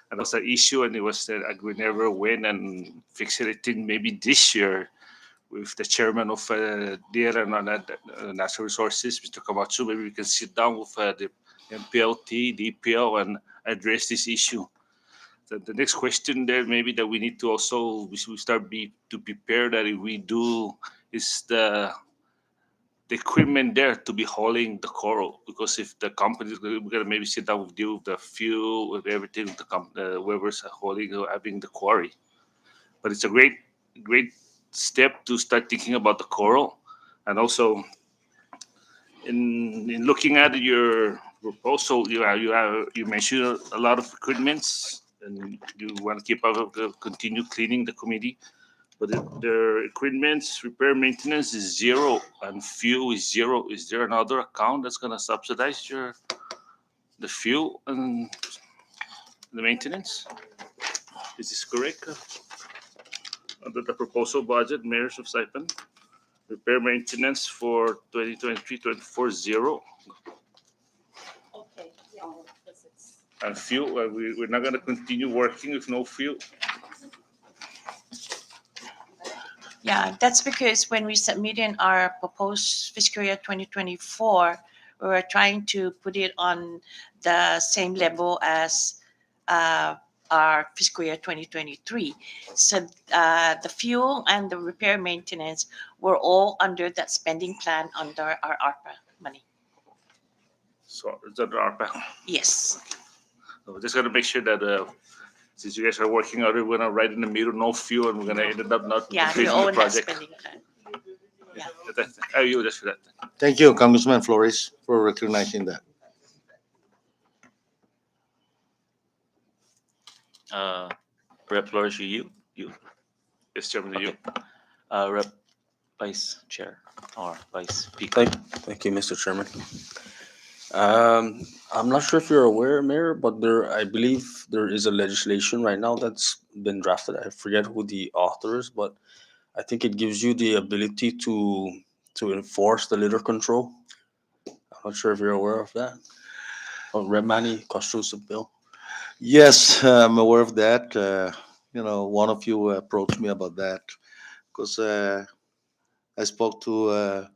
And that was an issue, and it was that we never went and fixed it. I think maybe this year with the chairman of DER and Natural Resources, Mr. Camacho, maybe we can sit down with the MPLT, the EPL, and address this issue. The next question there maybe that we need to also we should start to prepare that if we do is the equipment there to be hauling the coral, because if the company is we're gonna maybe sit down with you with the fuel with everything with whoever's hauling or having the quarry. But it's a great step to start thinking about the coral. And also in looking at your proposal, you mentioned a lot of equipments, and you want to keep up continue cleaning the committee. But their equipment's repair maintenance is zero and fuel is zero. Is there another account that's gonna subsidize the fuel and the maintenance? Is this correct? Under the proposal budget, mayors of Saipan, repair maintenance for 2023-24 zero. Okay. And fuel, we're not gonna continue working with no fuel. Yeah, that's because when we submitted our proposed fiscal year 2024, we were trying to put it on the same level as our fiscal year 2023. So the fuel and the repair maintenance were all under that spending plan under our ARPA money. So it's under ARPA. Yes. So we're just gonna make sure that since you guys are working out, we're gonna right in the middle, no fuel, and we're gonna end up not Yeah, we completing own the that project. spending plan. Yeah. I you just for that. Thank you, Congressman Flores, for recognizing that. Rep. Flores, you? Yes, Chairman, you. Rep. Vice Chair or Vice Speaker? Thank you, Mr. Chairman. I'm not sure if you're aware, Mayor, but I believe there is a legislation right now that's been drafted. I forget who the author is, but I think it gives you the ability to enforce the litter control. I'm not sure if you're aware of that. Oh, Rep. Manny Costru's bill. Yes, I'm aware of that. One of you approached me about that because I spoke to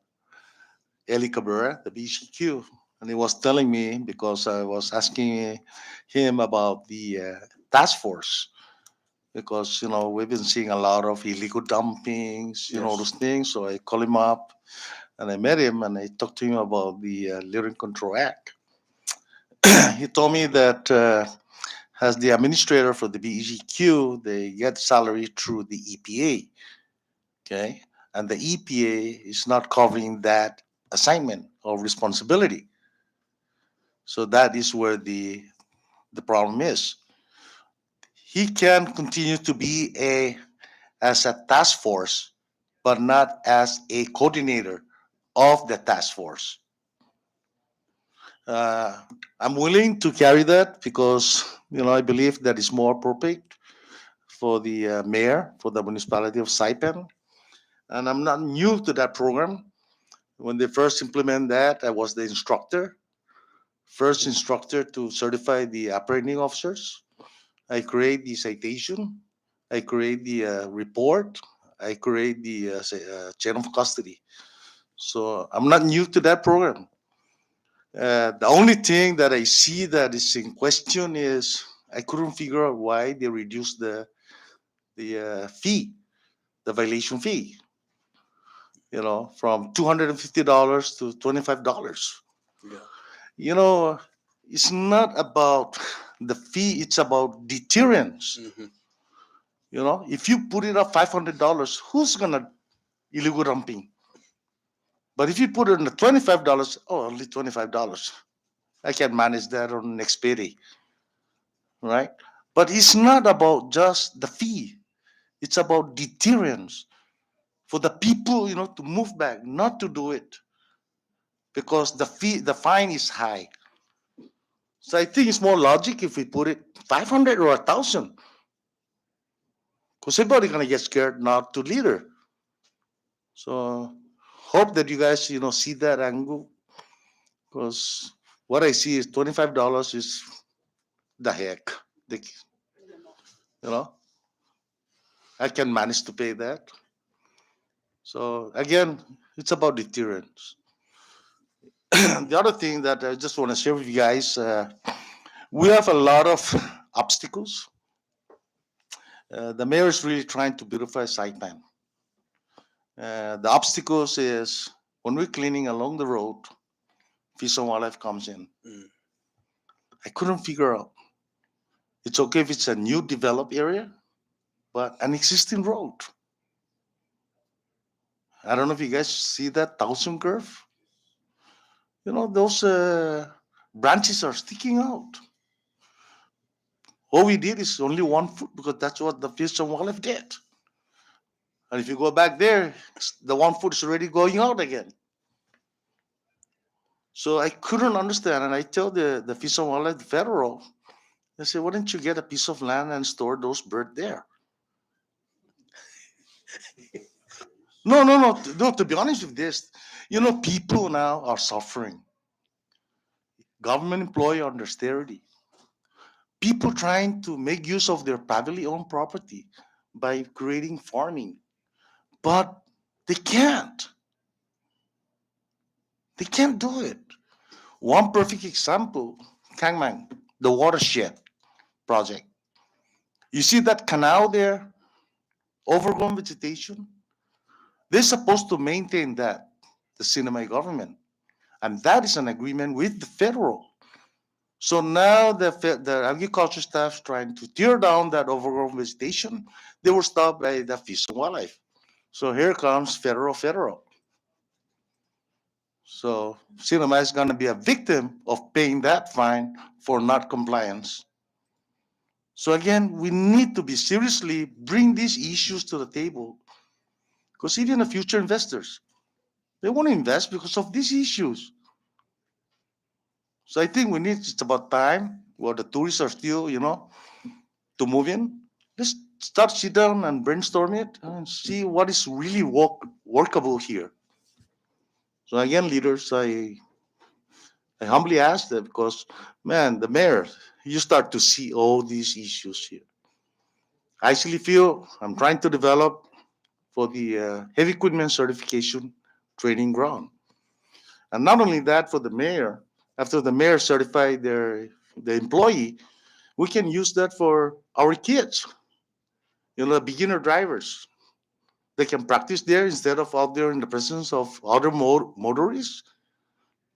Eli Cabrera, the BCQ, and he was telling me because I was asking him about the task force because we've been seeing a lot of illegal dumpings, Yes. those things. So I called him up and I met him and I talked to him about the Litter Control Act. He told me that as the administrator for the BEGQ, they get salary through the EPA. Okay, and the EPA is not covering that assignment or responsibility. So that is where the problem is. He can continue to be a as a task force, but not as a coordinator of the task force. Uh, I'm willing to carry that because I believe that is more appropriate for the mayor for the municipality of Saipan, and I'm not new to that program. When they first implement that, I was the instructor, first instructor to certify the operating officers. I create the citation, I create the report, I create the chain of custody. So I'm not new to that program. The only thing that I see that is in question is I couldn't figure out why they reduced the fee, the violation fee, from $250 to $25. Yeah. You know, it's not about the fee; it's about deterrence. Mhm. If you put it up $500, who's gonna illegal dumping? But if you put it in the $25, oh, only $25. I can manage that on next payday, right? But it's not about just the fee. It's about deterrence for the people, to move back, not to do it because the fine is high. So I think it's more logic if we put it 500 or 1,000, because everybody gonna get scared not to leader. So hope that you guys, see that angle, because what I see is $25 is the heck. The, you know, I can manage to pay that. So again, it's about deterrence. The other thing that I just want to share with you guys, we have a lot of obstacles. The mayor is really trying to beautify Saipan. The obstacles is when we're cleaning along the road, Fish and Wildlife comes in. Mm. I couldn't figure out. It's okay if it's a new developed area, but an existing road. I don't know if you guys see that thousand curve. Those branches are sticking out. All we did is only 1 foot because that's what the Fish and Wildlife did. And if you go back there, the 1 foot is already going out again. So I couldn't understand, and I tell the Fish and Wildlife Federal, I say, why don't you get a piece of land and store those birds there? No, no, no, no. To be honest with this, people now are suffering. Government employee under austerity. People trying to make use of their privately owned property by creating farming, but they can't. They can't do it. One perfect example, Kangmang, the watershed project. You see that canal there, overgrown vegetation? They're supposed to maintain that, the Sinamay government. And that is an agreement with the federal. So now the agriculture staff trying to tear down that overgrown vegetation. They were stopped by the Fish and Wildlife. So here comes federal. So Sinamay is going to be a victim of paying that fine for not compliance. So again, we need to be seriously bring these issues to the table, because even the future investors, they want to invest because of these issues. So I think it's about time where the tourists are still, to move in. Let's start sit down and brainstorm it and see what is really workable here. So again, leaders, I humbly ask that because, man, the mayor, you start to see all these issues here. I actually feel I'm trying to develop for the heavy equipment certification training ground. And not only that, for the mayor, after the mayor certified the employee, we can use that for our kids, beginner drivers. They can practice there instead of out there in the presence of other motorists.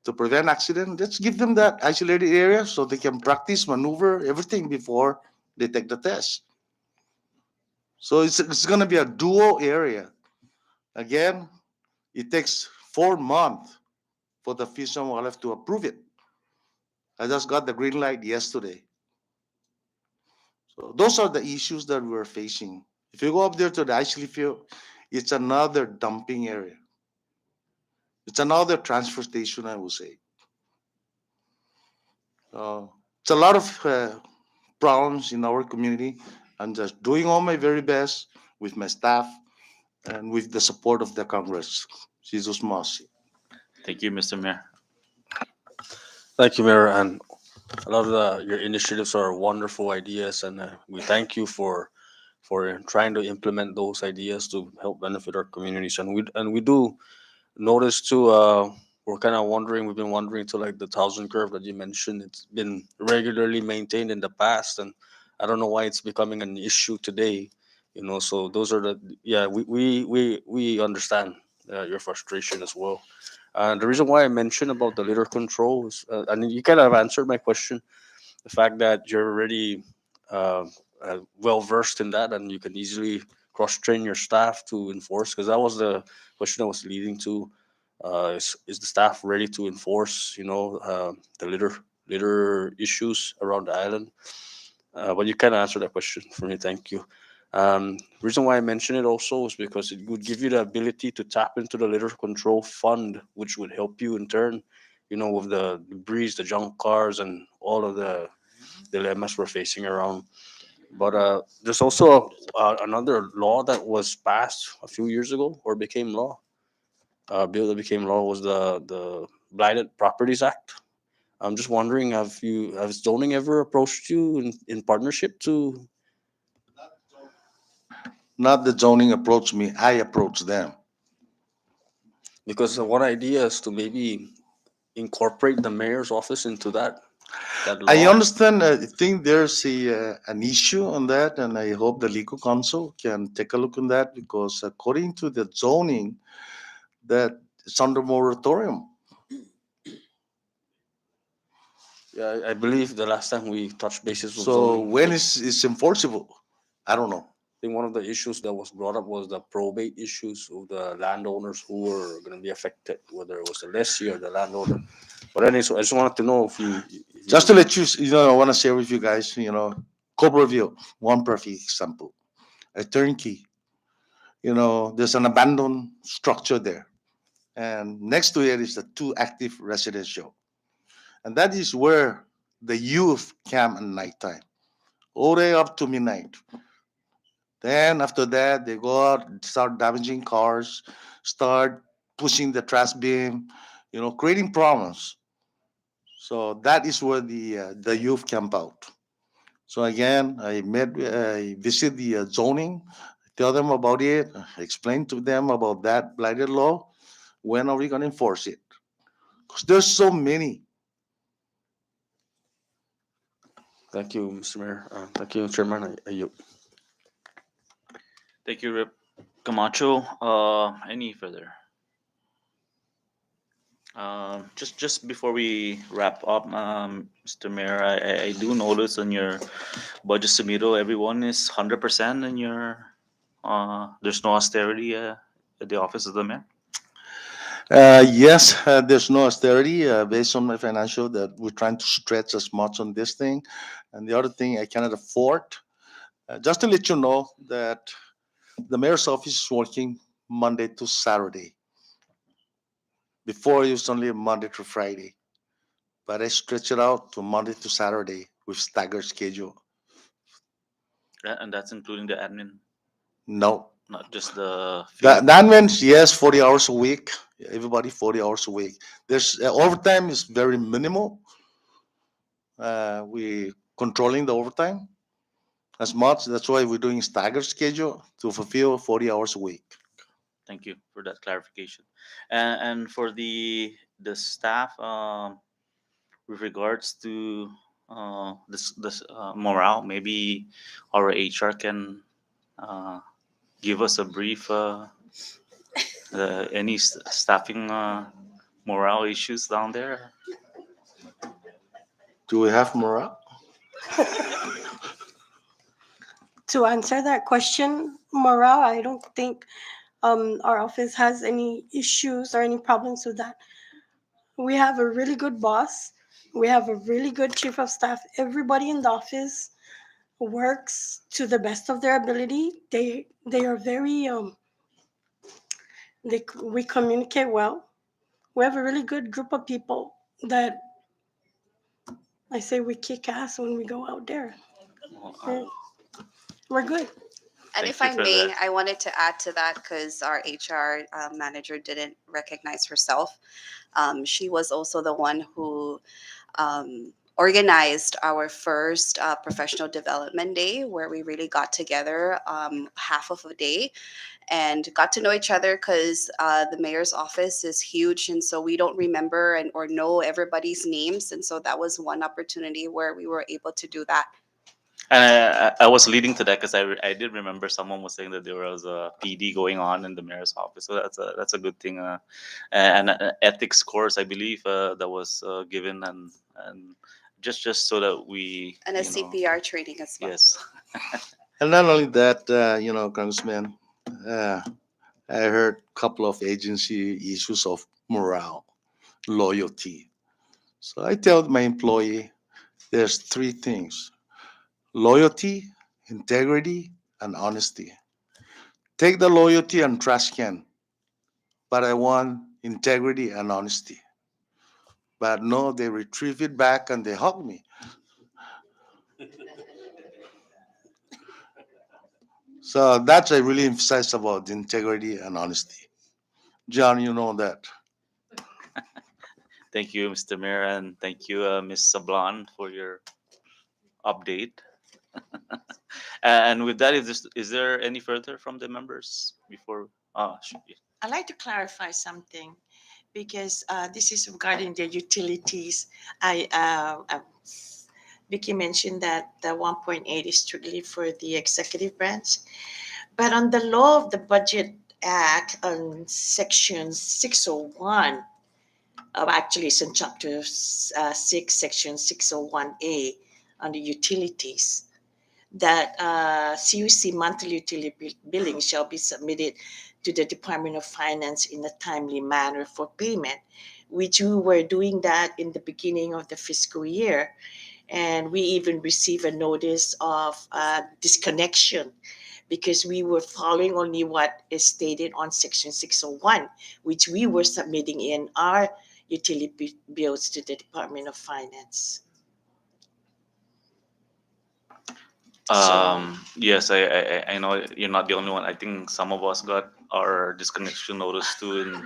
to prevent accident. Let's give them that isolated area so they can practice, maneuver, everything before they take the test. So it's going to be a duo area. Again, it takes 4 months for the Fish and Wildlife to approve it. I just got the green light yesterday. So those are the issues that we're facing. If you go up there to the ice field, it's another dumping area. It's another transfer station, I would say. It's a lot of problems in our community. I'm just doing all my very best with my staff and with the support of the Congress. Jesus Mercy. Thank you, Mr. Mayor. Thank you, Mayor, and a lot of your initiatives are wonderful ideas, and we thank you for trying to implement those ideas to help benefit our communities. And we do notice too. We're kind of wondering. We've been wondering to like the thousand curve that you mentioned. It's been regularly maintained in the past, and I don't know why it's becoming an issue today. So those are the yeah. We understand your frustration as well. The reason why I mentioned about the litter control is, and you kind of answered my question, the fact that you're already uh, well versed in that and you can easily cross train your staff to enforce, because that was the question I was leading to. Is the staff ready to enforce the litter issues around the island? But you kind of answered that question for me. Thank you. Reason why I mention it also is because it would give you the ability to tap into the litter control fund, which would help you in turn, with the debris, the junk cars, and all of the dilemmas we're facing around. But there's also another law that was passed a few years ago or became law. Bill that became law was the Blighted Properties Act. I'm just wondering, have zoning ever approached you in partnership to? Not the zoning approach me, I approach them. Because one idea is to maybe incorporate the mayor's office into that I law. understand. I think there's an issue on that, and I hope the legal counsel can take a look on that because according to the zoning, that it's under moratorium. Yeah, I believe the last time we touched bases with So zoning, when is it's enforceable? I don't know. I think one of the issues that was brought up was the probate issues of the landowners who were going to be affected, whether it was the lessee or the landowner. But anyway, so I just wanted to know if Just to you let you, I want to share with you guys, Cobreville, one perfect example, a turnkey. There's an abandoned structure there, and next to it is the two active residential, and that is where the youth camp at nighttime, all the way up to midnight. Then after that, they go out, start damaging cars, start pushing the trash bin, creating problems. So that is where the youth camp out. So again, I visit the zoning, tell them about it, explain to them about that blighted law. When are we going to enforce it? Because there's so many. thank you, Mr. Mayor. Thank you, Chairman. Thank you, Rep. Camacho. Any further? Just before we wrap up, Mr. Mayor, I do notice on your budget submittal, everyone is 100% in your. There's no austerity at the office of the mayor. Yes, there's no austerity based on my financial that we're trying to stretch as much on this thing. And the other thing I cannot afford, just to let you know that the mayor's office is working Monday to Saturday. Before it was only Monday to Friday, but I stretch it out to Monday to Saturday with staggered schedule. And that's including the admin, No, not just the that field. that means yes, 40 hours a week. Everybody 40 hours a week. There's overtime is very minimal. We controlling the overtime as much. That's why we're doing staggered schedule to fulfill 40 hours a week. Thank you for that clarification. And for the staff, with regards to this morale, maybe our HR can give us a brief any staffing morale issues down there? Do we have morale? To answer that question, morale, I don't think our office has any issues or any problems with that. We have a really good boss. We have a really good chief of staff. Everybody in the office works to the best of their ability. They are very we communicate well. We have a really good group of people that I say we kick ass when we go out there. Well, We're good. And Thank if you I for may, that. I wanted to add to that because our HR manager didn't recognize herself. She was also the one who organized our first professional development day where we really got together half of a day and got to know each other because the mayor's office is huge and so we don't remember and or know everybody's names, and so that was one opportunity where we were able to do that. And I was leading to that because I did remember someone was saying that there was a PD going on in the mayor's office, so that's a good thing. And an ethics course, I believe, that was given, and just so that we, And a you know, CPR training as well. yes. And not only that, Congressman, uh, I heard a couple of agency issues of morale, loyalty. So I tell my employee there's three things: loyalty, integrity, and honesty. Take the loyalty and trash can, but I want integrity and honesty. But no, they retrieve it back and they hug me. So that's I really emphasize about integrity and honesty. John, you know that. Thank you, Mr. Mayor, and thank you, Ms. Sablan, for your update. And with that, is there any further from the members before? Should be. I'd like to clarify something because this is regarding the utilities. Vicky mentioned that the 1.8 is strictly for the executive branch, but on the law of the Budget Act on Section 601, actually it's in Chapter 6, Section 601A on the utilities, that CUC monthly utility billing shall be submitted to the Department of Finance in a timely manner for payment, which we were doing that in the beginning of the fiscal year. And we even received a notice of disconnection because we were following only what is stated on Section 601, which we were submitting in our utility bills to the Department of Finance. Yes, I know you're not the only one. I think some of us got our disconnection notice too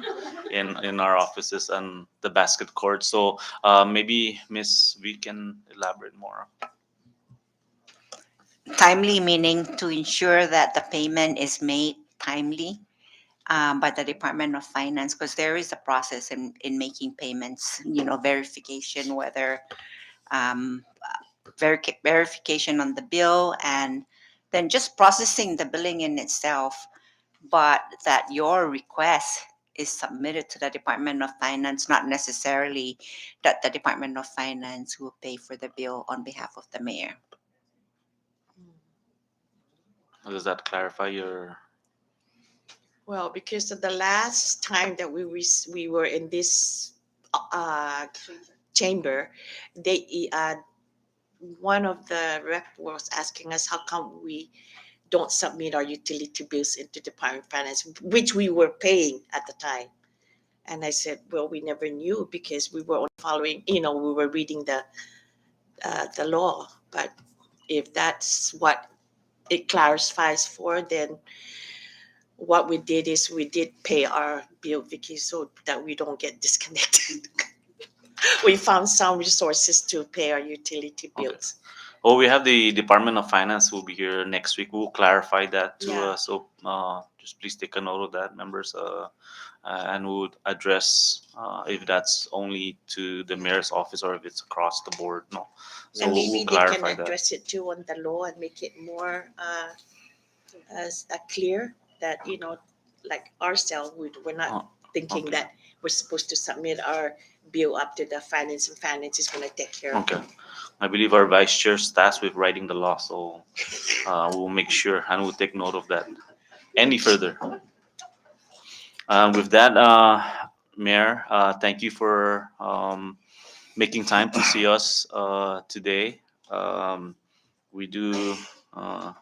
in our offices and the basket court. So maybe Miss V can elaborate more. Timely meaning to ensure that the payment is made timely by the Department of Finance, because there is a process in making payments, verification, whether um, verification on the bill, and then just processing the billing in itself, but that your request is submitted to the Department of Finance, not necessarily that the Department of Finance will pay for the bill on behalf of the mayor. Does that clarify your? Well, because of the last time that we were in this uh, chamber, they one of the rep was asking us how come we don't submit our utility bills into Department of Finance, which we were paying at the time. And I said, well, we never knew because we were only following, we were reading the law. But if that's what it clarifies for, then what we did is we did pay our bill, Vicky, so that we don't get disconnected. We found some resources to pay our utility Okay. bills. Oh, we have the Department of Finance will be here next week. We'll clarify that too. Yeah. So just please take a note of that, members. And we would address if that's only to the mayor's office or if it's across the board. No, so And we'll maybe they clarify can that. address it too on the law and make it more as clear that, like ourselves, we're not Oh, thinking okay. that we're supposed to submit our bill up to the finance, and finance is gonna take care of Okay. it. I believe our vice chair is tasked with writing the law, so we'll make sure and we'll take note of that. Any further? With that, Mayor, thank you for making time to see us today. Um, we do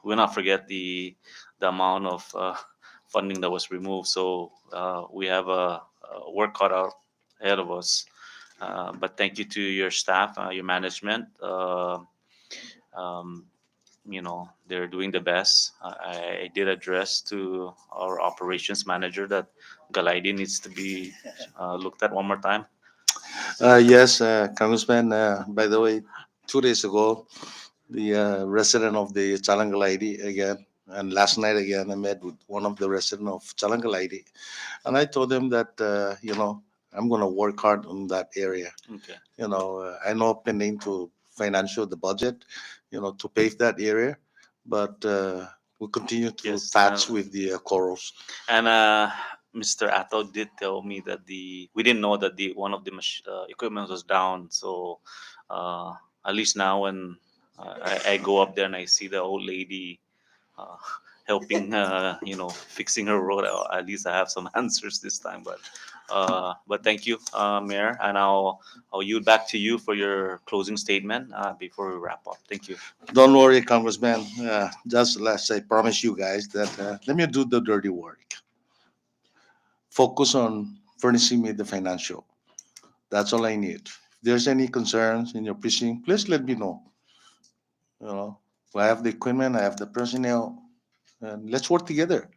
we'll not forget the amount of funding that was removed. So we have a work cut out ahead of us. But thank you to your staff, your management. Um, they're doing the best. I did address to our operations manager that Galidi needs to be looked at one more time. Yes, Congressman. By the way, 2 days ago, the resident of the Chalangalidi again, and last night again, I met with one of the resident of Chalangalidi, and I told him that I'm going to work hard on that area. Okay. I know pending to financial the budget, to pave that area, but we'll continue to Yes, patch with the corals. And Mr. Atto did tell me that we didn't know that the one of the equipment was down. So uh, at least now when I go up there and I see the old lady uh, helping, fixing her road, at least I have some answers this time. But thank you, Mayor, and I'll yield back to you for your closing statement before we wrap up. Thank you. Don't worry, Congressman. Just as I promise you guys that let me do the dirty work. Focus on furnishing me the financial. That's all I need. If there's any concerns in your precinct, please let me know. You know, I have the equipment, I have the personnel, and let's work together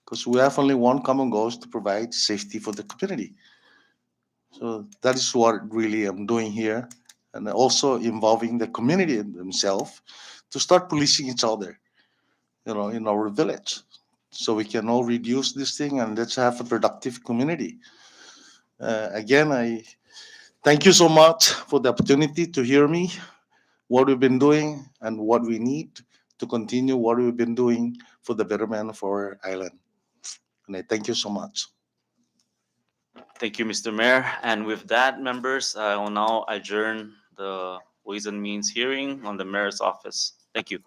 because we have only one common goal is to provide safety for the community. So that is what really I'm doing here, and also involving the community themselves to start policing each other, in our village, so we can all reduce this thing and let's have a productive community. Again, I thank you so much for the opportunity to hear me, what we've been doing, and what we need to continue what we've been doing for the betterment of our island. And I thank you so much. Thank you, Mr. Mayor. And with that, members, I will now adjourn the Ways and Means hearing on the Mayor's office. Thank you.